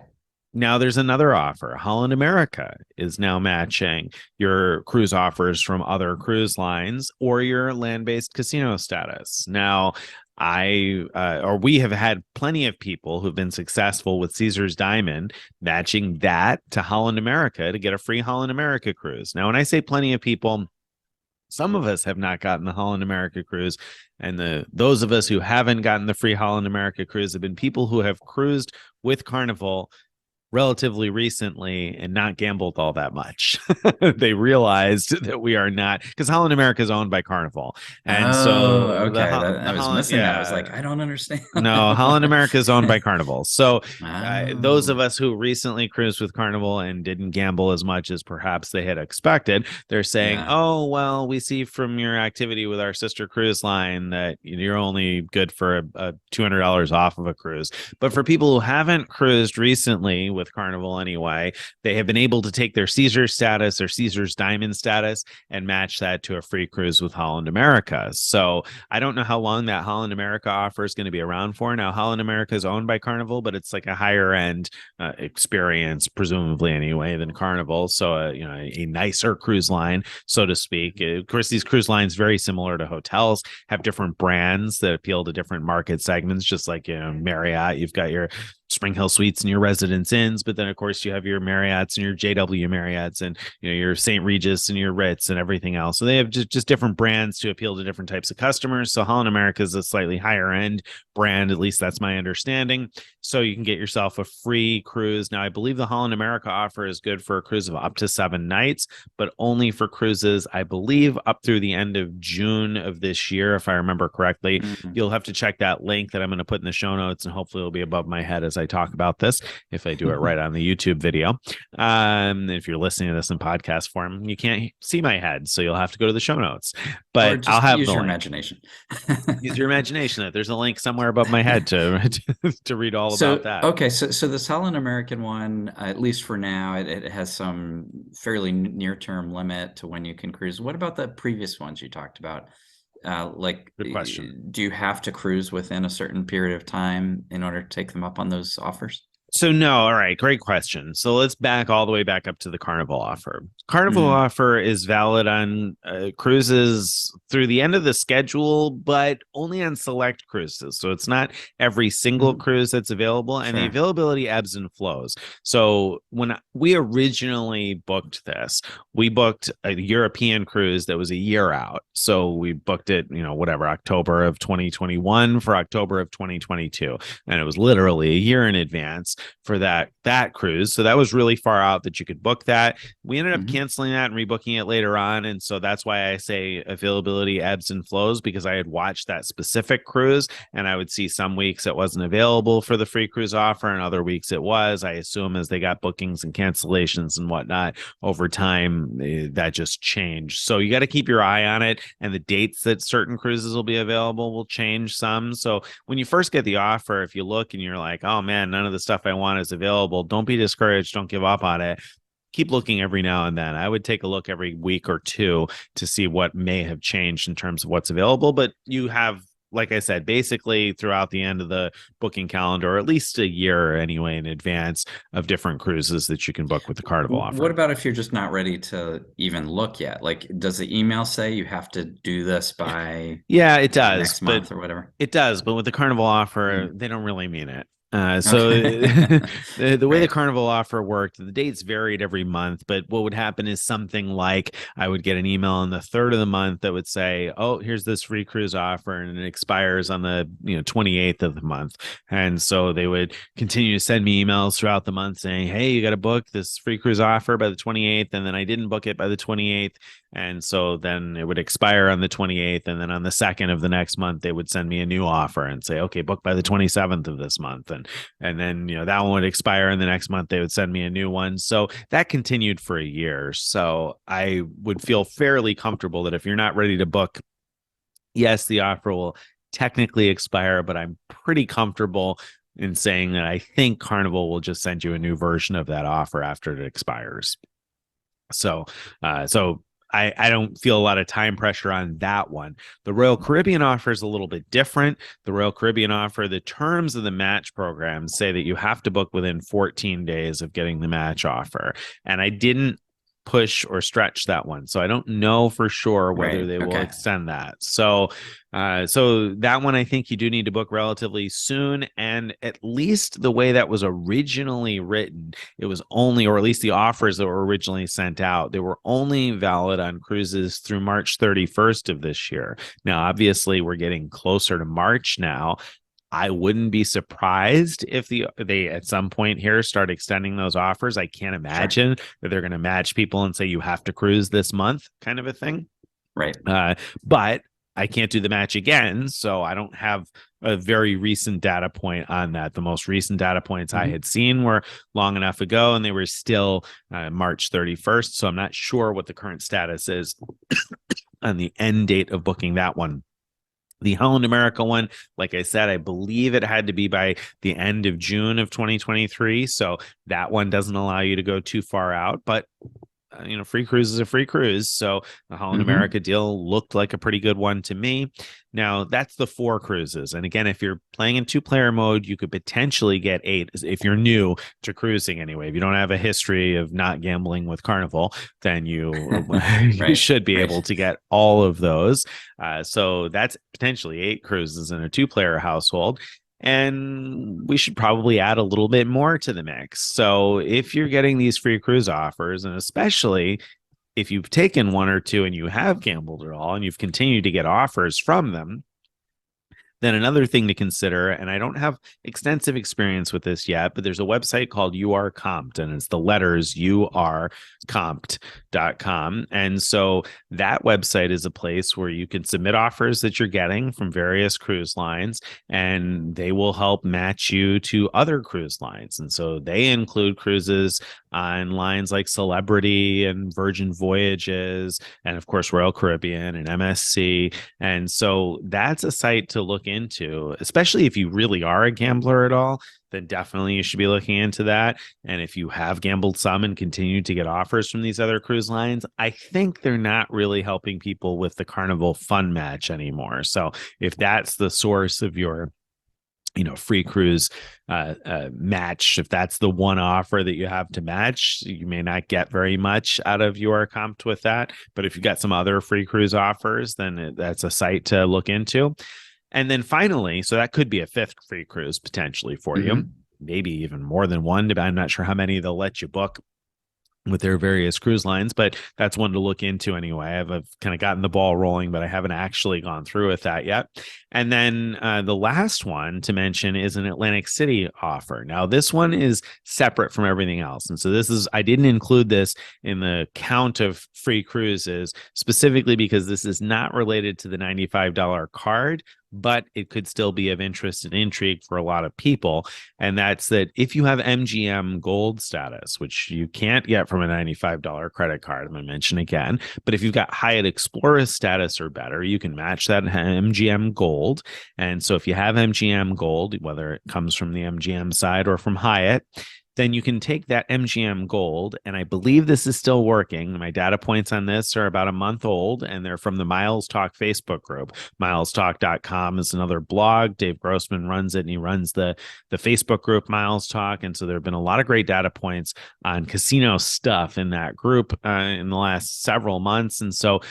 S2: Now there's another offer. Holland America is now matching your cruise offers from other cruise lines or your land-based casino status. Now, we have had plenty of people who've been successful with Caesar's Diamond matching that to Holland America to get a free Holland America cruise. Now, when I say plenty of people, some of us have not gotten the Holland America cruise, and those of us who haven't gotten the free Holland America cruise have been people who have cruised with Carnival relatively recently and not gambled all that much. They realized that we are not, because Holland America is owned by Carnival. And
S1: I was missing that. I was like, I don't understand.
S2: No, Holland America is owned by Carnival. So those of us who recently cruised with Carnival and didn't gamble as much as perhaps they had expected, they're saying, oh, well, we see from your activity with our sister cruise line that you're only good for a $200 off of a cruise. But for people who haven't cruised recently with Carnival anyway, they have been able to take their Caesar status or Caesar's Diamond status and match that to a free cruise with Holland America. So I don't know how long that Holland America offer is going to be around for. Now, Holland America is owned by Carnival, but it's like a higher end experience, presumably anyway, than Carnival. So a nicer cruise line, so to speak. Of course, these cruise lines, very similar to hotels, have different brands that appeal to different market segments. Just like Marriott, you've got your Spring Hill Suites and your Residence Inns, but then of course you have your Marriotts and your JW Marriotts and your St. Regis and your Ritz and everything else. So they have just different brands to appeal to different types of customers. So Holland America is a slightly higher end brand, at least that's my understanding. So you can get yourself a free cruise. Now I believe the Holland America offer is good for a cruise of up to 7 nights, but only for cruises, I believe, up through the end of June of this year, if I remember correctly. You'll have to check that link that I'm going to put in the show notes, and hopefully it'll be above my head as I talk about this, if I do it right on the YouTube video. If you're listening to this in podcast form, you can't see my head, so you'll have to go to the show notes. But
S1: Or just
S2: I'll have
S1: use
S2: the
S1: your
S2: link.
S1: imagination.
S2: Use your imagination. There's a link somewhere above my head to read all about that.
S1: Okay, so the Holland American one, at least for now, it has some fairly near-term limit to when you can cruise. What about the previous ones you talked about?
S2: Good question.
S1: Do you have to cruise within a certain period of time in order to take them up on those offers?
S2: So no, all right, great question. So let's back all the way back up to the Carnival offer. Carnival offer is valid on cruises through the end of the schedule, but only on select cruises. So it's not every single cruise that's available, and the availability ebbs and flows. So when we originally booked this, we booked a European cruise that was a year out. So we booked it, October of 2021 for October of 2022, and it was literally a year in advance for that cruise. So that was really far out that you could book that. We ended up canceling that and rebooking it later on. And so that's why I say availability ebbs and flows, because I had watched that specific cruise and I would see some weeks it wasn't available for the free cruise offer and other weeks it was. I assume as they got bookings and cancellations and whatnot over time, that just changed. So you got to keep your eye on it, and the dates that certain cruises will be available will change some. So when you first get the offer, if you look and you're like, oh man, none of the stuff I want is available, don't be discouraged. Don't give up on it. Keep looking every now and then. I would take a look every week or two to see what may have changed in terms of what's available. But you have, like I said, basically throughout the end of the booking calendar, or at least a year anyway in advance, of different cruises that you can book with the Carnival offer.
S1: What about if you're just not ready to even look yet? Like, does the email say you have to do this by
S2: it does
S1: next month or whatever?
S2: It does, but with the Carnival offer, they don't really mean it. The way the Carnival offer worked, the dates varied every month, but what would happen is something like I would get an email on the 3rd of the month that would say, oh, here's this free cruise offer, and it expires on the 28th of the month. And so they would continue to send me emails throughout the month saying, hey, you got to book this free cruise offer by the 28th, and then I didn't book it by the 28th. And so then it would expire on the 28th. And then on the 2nd of the next month, they would send me a new offer and say, okay, book by the 27th of this month. And then, that one would expire. And the next month they would send me a new one. So that continued for a year. So I would feel fairly comfortable that if you're not ready to book, yes, the offer will technically expire, but I'm pretty comfortable in saying that I think Carnival will just send you a new version of that offer after it expires. So I don't feel a lot of time pressure on that one. The Royal Caribbean offer is a little bit different. The Royal Caribbean offer, the terms of the match program say that you have to book within 14 days of getting the match offer. And I didn't push or stretch that one. So I don't know for sure whether they will extend that. So that one, I think you do need to book relatively soon. And at least the way that was originally written, it was only, or at least the offers that were originally sent out, they were only valid on cruises through March 31st of this year. Now, obviously, we're getting closer to March now. I wouldn't be surprised if they at some point here start extending those offers. I can't imagine that they're going to match people and say you have to cruise this month, kind of a thing.
S1: Right.
S2: But I can't do the match again, so I don't have a very recent data point on that. The most recent data points I had seen were long enough ago, and they were still March 31st. So I'm not sure what the current status is on the end date of booking that one. The Holland America one, like I said, I believe it had to be by the end of June of 2023. So that one doesn't allow you to go too far out. But free cruise is a free cruise. So the Holland America deal looked like a pretty good one to me. Now, that's the 4 cruises. And again, if you're playing in 2-player mode, you could potentially get 8 if you're new to cruising anyway. If you don't have a history of not gambling with Carnival, then you should be able to get all of those. So that's potentially 8 cruises in a 2-player household. And we should probably add a little bit more to the mix. So if you're getting these free cruise offers, and especially if you've taken one or two and you have gambled at all and you've continued to get offers from them, then another thing to consider, and I don't have extensive experience with this yet, but there's a website called You Are Comped, and it's the letters youarecomped.com. And so that website is a place where you can submit offers that you're getting from various cruise lines, and they will help match you to other cruise lines. And so they include cruises on lines like Celebrity and Virgin Voyages, and of course, Royal Caribbean and MSC. And so that's a site to look into, especially if you really are a gambler at all, then definitely you should be looking into that. And if you have gambled some and continue to get offers from these other cruise lines, I think they're not really helping people with the Carnival Fun Match anymore. So if that's the source of your free cruise match, if that's the one offer that you have to match, you may not get very much out of your comp with that. But if you've got some other free cruise offers, then that's a site to look into. And then finally, so that could be a fifth free cruise potentially for you, maybe even more than one. I'm not sure how many they'll let you book with their various cruise lines, but that's one to look into anyway. I've kind of gotten the ball rolling, but I haven't actually gone through with that yet. And then the last one to mention is an Atlantic City offer. Now, this one is separate from everything else. And so I didn't include this in the count of free cruises specifically because this is not related to the $95 card, but it could still be of interest and intrigue for a lot of people. And that's that if you have MGM Gold status, which you can't get from a $95 credit card, I'm going to mention again, but if you've got Hyatt Explorer status or better, you can match that MGM Gold. And so if you have MGM Gold, whether it comes from the MGM side or from Hyatt, then you can take that MGM Gold, and I believe this is still working. My data points on this are about a month old, and they're from the Miles Talk Facebook group. MilesTalk.com is another blog. Dave Grossman runs it, and he runs the Facebook group Miles Talk. And so there have been a lot of great data points on casino stuff in that group in the last several months. And so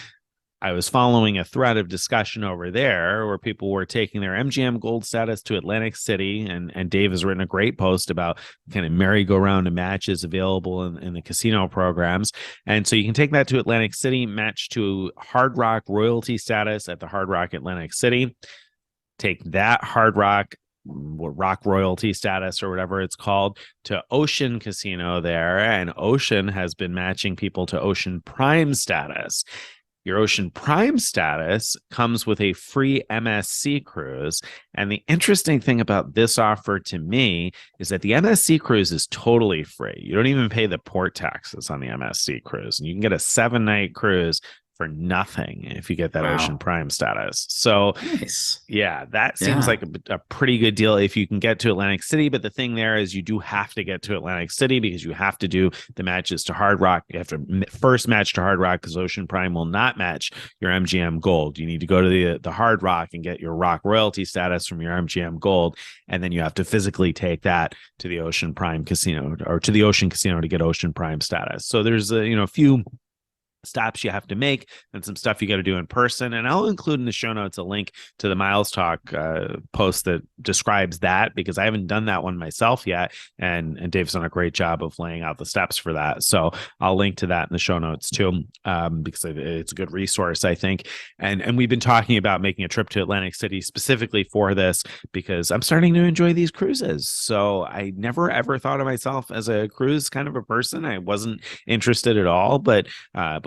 S2: I was following a thread of discussion over there where people were taking their MGM Gold status to Atlantic City. And Dave has written a great post about kind of merry-go-round of matches available in the casino programs. And so you can take that to Atlantic City, match to Hard Rock royalty status at the Hard Rock Atlantic City, take that Hard Rock royalty status or whatever it's called to Ocean Casino there. And Ocean has been matching people to Ocean Prime status. Your Ocean Prime status comes with a free MSC cruise. And the interesting thing about this offer to me is that the MSC cruise is totally free. You don't even pay the port taxes on the MSC cruise. And you can get a 7-night cruise for nothing if you get that Ocean Prime status. So
S1: nice.
S2: Yeah, that seems like a pretty good deal if you can get to Atlantic City. But the thing there is you do have to get to Atlantic City because you have to do the matches to Hard Rock. You have to first match to Hard Rock because Ocean Prime will not match your MGM Gold. You need to go to the Hard Rock and get your Rock royalty status from your MGM Gold. And then you have to physically take that to the Ocean Prime Casino or to the Ocean Casino to get Ocean Prime status. So there's a few stops you have to make and some stuff you got to do in person. And I'll include in the show notes a link to the Miles Talk post that describes that because I haven't done that one myself yet. And Dave's done a great job of laying out the steps for that. So I'll link to that in the show notes too, because it's a good resource, I think. And we've been talking about making a trip to Atlantic City specifically for this because I'm starting to enjoy these cruises. So I never ever thought of myself as a cruise kind of a person. I wasn't interested at all, but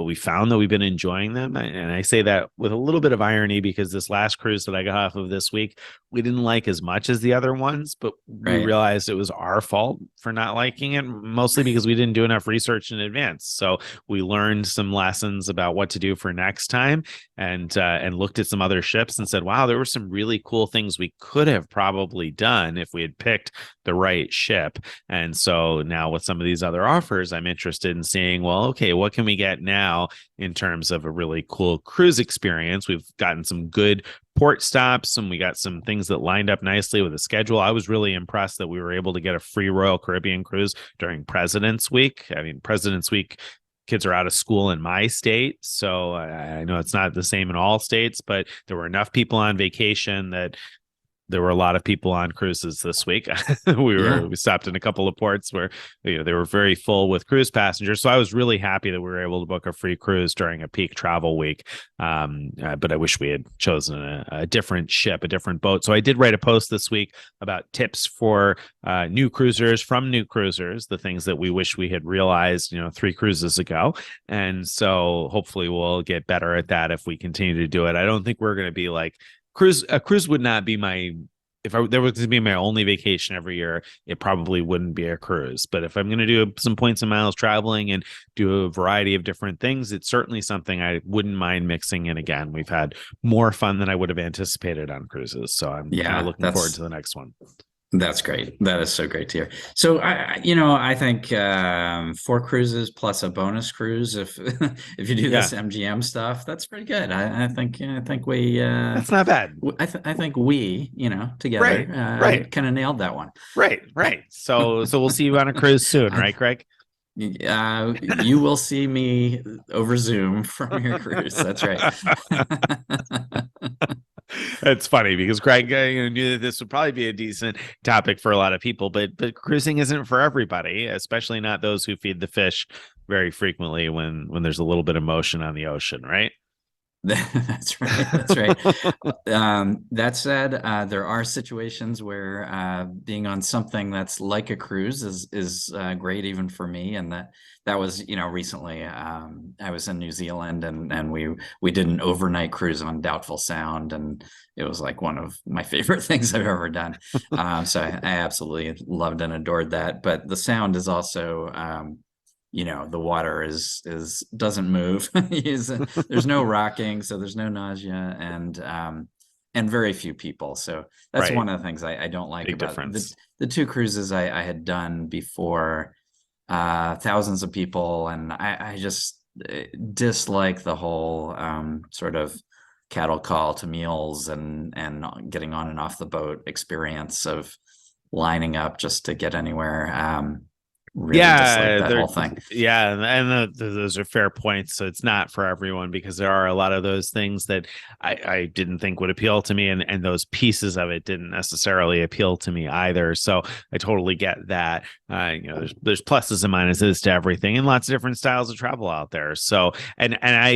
S2: we found that we've been enjoying them. And I say that with a little bit of irony because this last cruise that I got off of this week, we didn't like as much as the other ones, but we realized it was our fault for not liking it, mostly because we didn't do enough research in advance. So we learned some lessons about what to do for next time and looked at some other ships and said, wow, there were some really cool things we could have probably done if we had picked the right ship. And so now with some of these other offers, I'm interested in seeing, well, okay, what can we get now in terms of a really cool cruise experience? We've gotten some good port stops and we got some things that lined up nicely with the schedule. I was really impressed that we were able to get a free Royal Caribbean cruise during President's Week. I mean, President's Week, kids are out of school in my state, so I know it's not the same in all states, but there were enough people on vacation that there were a lot of people on cruises this week.
S1: Yeah.
S2: We stopped in a couple of ports where they were very full with cruise passengers. So I was really happy that we were able to book a free cruise during a peak travel week. But I wish we had chosen a different ship, a different boat. So I did write a post this week about tips for new cruisers from new cruisers, the things that we wish we had realized, 3 cruises ago. And so hopefully we'll get better at that if we continue to do it. I don't think we're going to be like a cruise would not be there was to be my only vacation every year, it probably wouldn't be a cruise. But if I'm going to do some points and miles traveling and do a variety of different things, it's certainly something I wouldn't mind mixing in again. We've had more fun than I would have anticipated on cruises. So I'm kind of looking forward to the next one.
S1: That's great. That is so great to hear. So I think 4 cruises plus a bonus cruise, if if you do this MGM stuff, that's pretty good. I think we
S2: that's not bad.
S1: I think we together
S2: right
S1: kind of nailed that one.
S2: Right. So we'll see you on a cruise soon, right, Craig?
S1: You will see me over Zoom from your cruise. That's right.
S2: It's funny because Craig knew that this would probably be a decent topic for a lot of people, but cruising isn't for everybody, especially not those who feed the fish very frequently when there's a little bit of motion on the ocean, right?
S1: That's right. That's right. That said, there are situations where being on something that's like a cruise is great even for me, and that was recently. I was in New Zealand and we did an overnight cruise on Doubtful Sound, and it was like one of my favorite things I've ever done. So I absolutely loved and adored that. But the sound is also the water is doesn't move. There's no rocking, so there's no nausea, and very few people. So that's one of the things I don't like
S2: Big
S1: about
S2: difference.
S1: The 2 cruises I had done before. Thousands of people, and I just dislike the whole sort of cattle call to meals and getting on and off the boat experience of lining up just to get anywhere. Really dislike that whole thing.
S2: Yeah, and those are fair points. So it's not for everyone because there are a lot of those things that I didn't think would appeal to me, and those pieces of it didn't necessarily appeal to me either. So I totally get that. There's pluses and minuses to everything, and lots of different styles of travel out there. So and I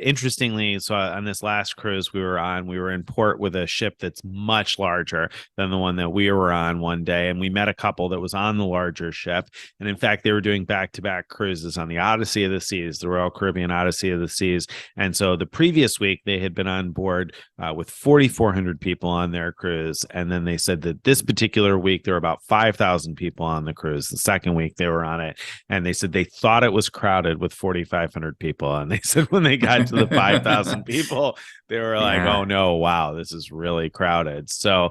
S2: interestingly, so on this last cruise we were in port with a ship that's much larger than the one that we were on one day, and we met a couple that was on the larger ship. And in fact, they were doing back-to-back cruises on the Odyssey of the Seas, the Royal Caribbean Odyssey of the Seas. And so the previous week, they had been on board with 4,400 people on their cruise. And then they said that this particular week, there were about 5,000 people on the cruise. The second week they were on it. And they said they thought it was crowded with 4,500 people. And they said when they got to the 5,000 people, they were like, oh, no, wow, this is really crowded. So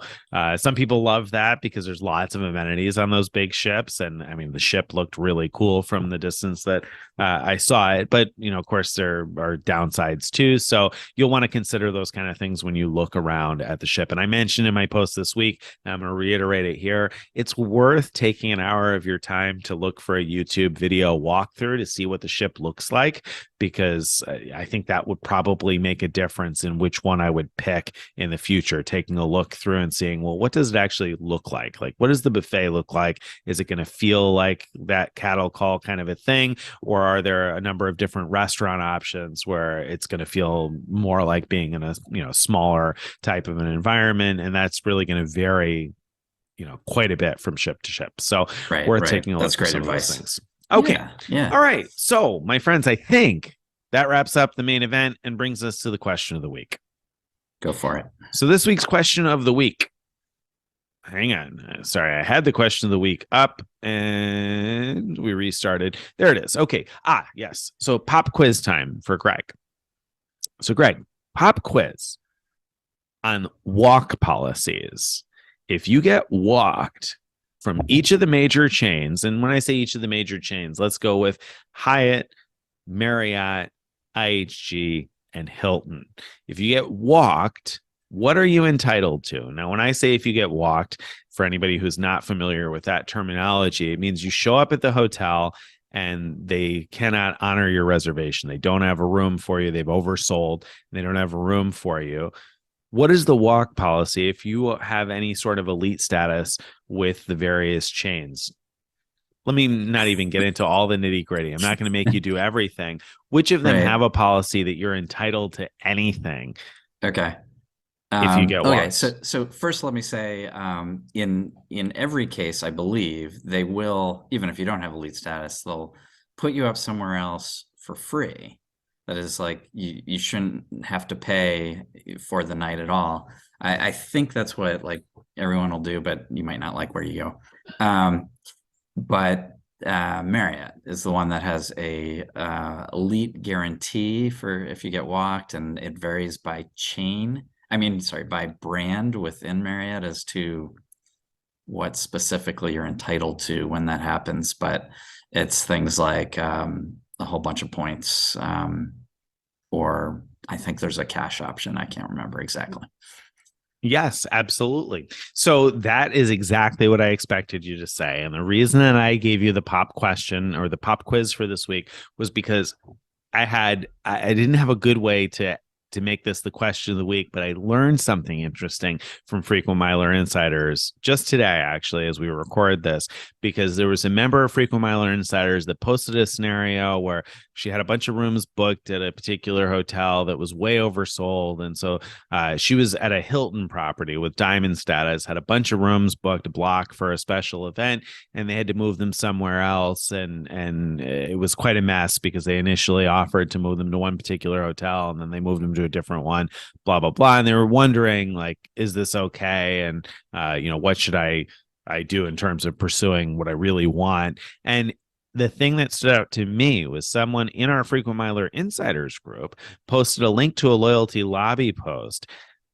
S2: some people love that because there's lots of amenities on those big ships. And I mean, the ship looked really cool from the distance that I saw it. But, of course, there are downsides too. So you'll want to consider those kind of things when you look around at the ship. And I mentioned in my post this week, and I'm going to reiterate it here, it's worth taking an hour of your time to look for a YouTube video walkthrough to see what the ship looks like, because I think that would probably make a difference in which one I would pick in the future, taking a look through and seeing, well, what does it actually look like? Like, what does the buffet look like? Is it going to feel like that cattle call kind of a thing? Or are there a number of different restaurant options where it's going to feel more like being in a, smaller type of an environment? And that's really going to vary, quite a bit from ship to ship. So worth taking a look at some of those things. Okay.
S1: Yeah.
S2: All right. So, my friends, I think that wraps up the main event and brings us to the question of the week.
S1: Go for it.
S2: So this week's question of the week. Hang on. Sorry, I had the question of the week up and we restarted. There it is. Okay. Yes. So pop quiz time for Greg. So Greg, pop quiz on walk policies. If you get walked from each of the major chains, and when I say each of the major chains, let's go with Hyatt, Marriott, IHG, and Hilton. If you get walked, what are you entitled to? Now, when I say if you get walked, for anybody who's not familiar with that terminology, it means you show up at the hotel and they cannot honor your reservation. They don't have a room for you. They've oversold. They don't have a room for you. What is the walk policy if you have any sort of elite status with the various chains? Let me not even get into all the nitty gritty. I'm not going to make you do everything. Which of them
S1: Right.
S2: have a policy that you're entitled to anything
S1: Okay.
S2: if you get
S1: Okay,
S2: walked?
S1: so first let me say, in every case, I believe they will, even if you don't have elite status, they'll put you up somewhere else for free. That is like you shouldn't have to pay for the night at all. I think that's what like everyone will do, but you might not like where you go. But Marriott is the one that has a elite guarantee for if you get walked, and it varies by chain. I mean, sorry, by brand within Marriott as to what specifically you're entitled to when that happens. But it's things like a whole bunch of points, or I think there's a cash option. I can't remember exactly.
S2: Yes, absolutely. So that is exactly what I expected you to say. And the reason that I gave you the pop question or the pop quiz for this week was because I didn't have a good way to make this the question of the week, but I learned something interesting from Frequent Miler Insiders just today, actually, as we record this, because there was a member of Frequent Miler Insiders that posted a scenario where she had a bunch of rooms booked at a particular hotel that was way oversold. And so she was at a Hilton property with diamond status, had a bunch of rooms booked, a block for a special event, and they had to move them somewhere else. And it was quite a mess because they initially offered to move them to one particular hotel and then they moved them to a different one, blah, blah, blah. And they were wondering, like, is this okay? And, what should I do in terms of pursuing what I really want? And the thing that stood out to me was someone in our Frequent Miler Insiders group posted a link to a loyalty lobby post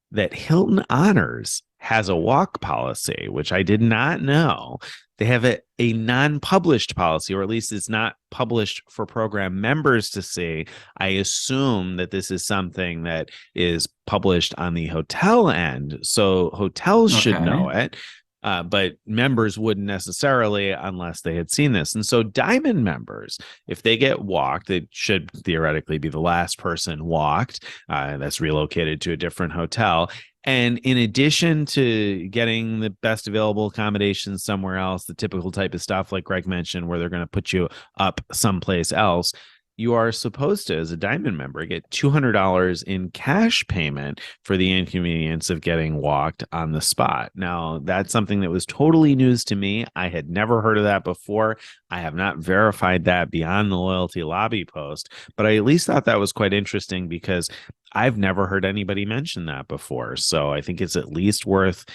S2: that Hilton Honors has a walk policy, which I did not know. They have a non-published policy, or at least it's not published for program members to see. I assume that this is something that is published on the hotel end, so hotels should
S1: Okay.
S2: know it. But members wouldn't necessarily unless they had seen this. And so diamond members, if they get walked, it should theoretically be the last person walked that's relocated to a different hotel. And in addition to getting the best available accommodations somewhere else, the typical type of stuff like Greg mentioned, where they're going to put you up someplace else, you are supposed to, as a diamond member, get $200 in cash payment for the inconvenience of getting walked on the spot. Now, that's something that was totally news to me. I had never heard of that before. I have not verified that beyond the loyalty lobby post, but I at least thought that was quite interesting because I've never heard anybody mention that before. So I think it's at least worth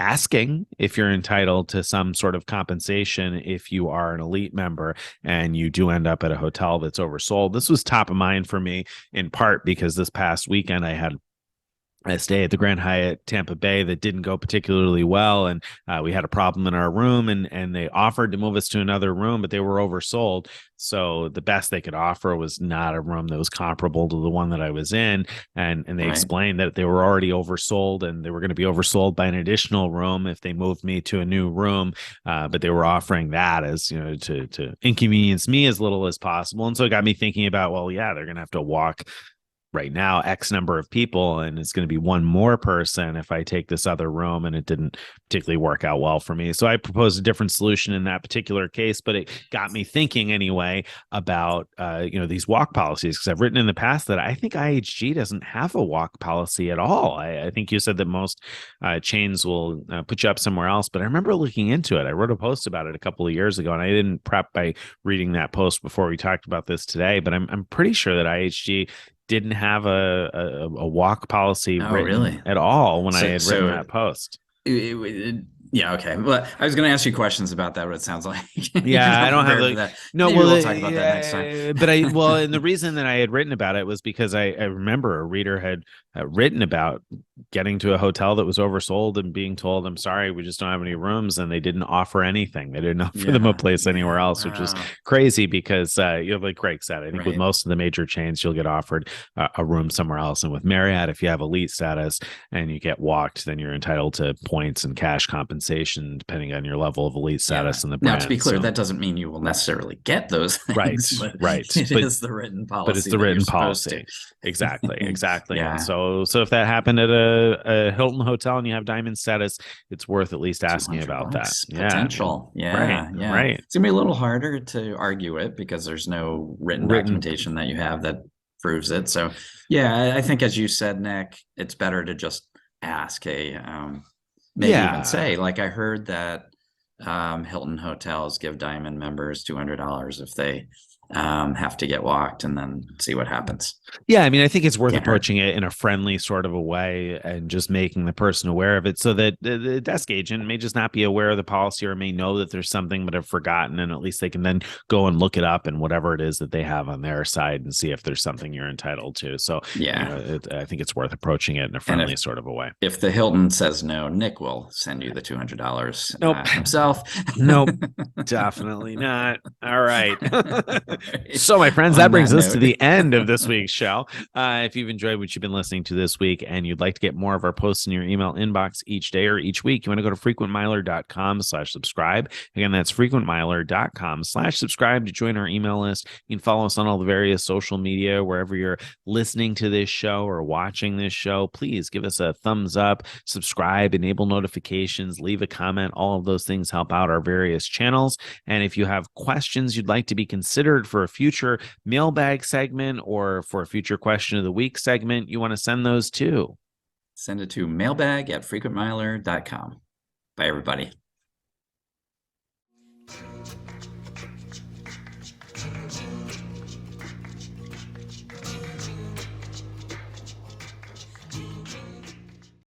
S2: asking if you're entitled to some sort of compensation if you are an elite member and you do end up at a hotel that's oversold. This was top of mind for me in part because this past weekend I had a stay at the Grand Hyatt Tampa Bay that didn't go particularly well, and we had a problem in our room, and they offered to move us to another room, but they were oversold. So the best they could offer was not a room that was comparable to the one that I was in, and they
S1: Right.
S2: explained that they were already oversold, and they were going to be oversold by an additional room if they moved me to a new room. But they were offering that as to inconvenience me as little as possible, and so it got me thinking about, well, yeah, they're going to have to walk right now X number of people, and it's going to be one more person if I take this other room, and it didn't particularly work out well for me. So I proposed a different solution in that particular case, but it got me thinking anyway about these walk policies, because I've written in the past that I think IHG doesn't have a walk policy at all. I think you said that most chains will put you up somewhere else, but I remember looking into it. I wrote a post about it a couple of years ago, and I didn't prep by reading that post before we talked about this today, but I'm pretty sure that IHG didn't have a walk policy
S1: Oh,
S2: written
S1: really?
S2: at all when I
S1: So,
S2: had written
S1: so
S2: that post.
S1: yeah, okay. Well, I was going to ask you questions about that, but it sounds like you're
S2: Yeah, I
S1: not
S2: don't have
S1: prepared for
S2: like
S1: that.
S2: no.
S1: Maybe
S2: Well,
S1: we'll talk about that next time.
S2: and the reason that I had written about it was because I remember a reader had written about getting to a hotel that was oversold and being told, "I'm sorry, we just don't have any rooms," and they didn't offer anything. They didn't offer them a
S1: Yeah,
S2: place anywhere
S1: yeah,
S2: else, which was
S1: wow.
S2: crazy because like Greg said, I think with
S1: Right.
S2: most of the major chains, you'll get offered a room somewhere else, and with Marriott, if you have elite status and you get walked, then you're entitled to points and cash compensation depending on your level of elite
S1: Yeah.
S2: status in the
S1: Now, to be
S2: brand.
S1: clear,
S2: So
S1: that doesn't mean you will necessarily get those
S2: right,
S1: things, but
S2: right.
S1: it is the written
S2: But it's
S1: policy
S2: the
S1: that you're
S2: written
S1: supposed to.
S2: policy. Exactly, exactly. And
S1: Yeah,
S2: so So if that happened at a Hilton hotel and you have diamond status, it's worth at least asking about that.
S1: $200
S2: Yeah.
S1: potential.
S2: Right.
S1: Yeah, yeah.
S2: Right.
S1: It's gonna be a little harder to argue it because there's no written
S2: Written.
S1: documentation that you have that proves it. So yeah, I think as you said, Nick, it's better to just ask. Hey, maybe even
S2: Yeah.
S1: say, like I heard that Hilton hotels give diamond members $200 if they have to get walked, and then see what happens.
S2: Yeah, I mean, I think it's worth
S1: Can't hurt.
S2: approaching it in a friendly sort of a way and just making the person aware of it so that the desk agent may just not be aware of the policy or may know that there's something but have forgotten. And at least they can then go and look it up and whatever it is that they have on their side and see if there's something you're entitled to. So,
S1: Yeah.
S2: I think it's worth approaching it in a friendly sort of a way.
S1: If the Hilton says no, Nick will send you the $200
S2: Nope.
S1: himself.
S2: Nope. Definitely not. All right.
S1: Right.
S2: So, my friends,
S1: On
S2: that brings
S1: that
S2: us to
S1: note.
S2: the end of this week's show. If you've enjoyed what you've been listening to this week and you'd like to get more of our posts in your email inbox each day or each week, you want to go to frequentmiler.com/subscribe. Again, that's frequentmiler.com/subscribe to join our email list. You can follow us on all the various social media, wherever you're listening to this show or watching this show. Please give us a thumbs up, subscribe, enable notifications, leave a comment. All of those things help out our various channels. And if you have questions you'd like to be considered for a future mailbag segment or for a future question of the week segment, you want to send those to.
S1: Send it to mailbag@frequentmiler.com. Bye, everybody.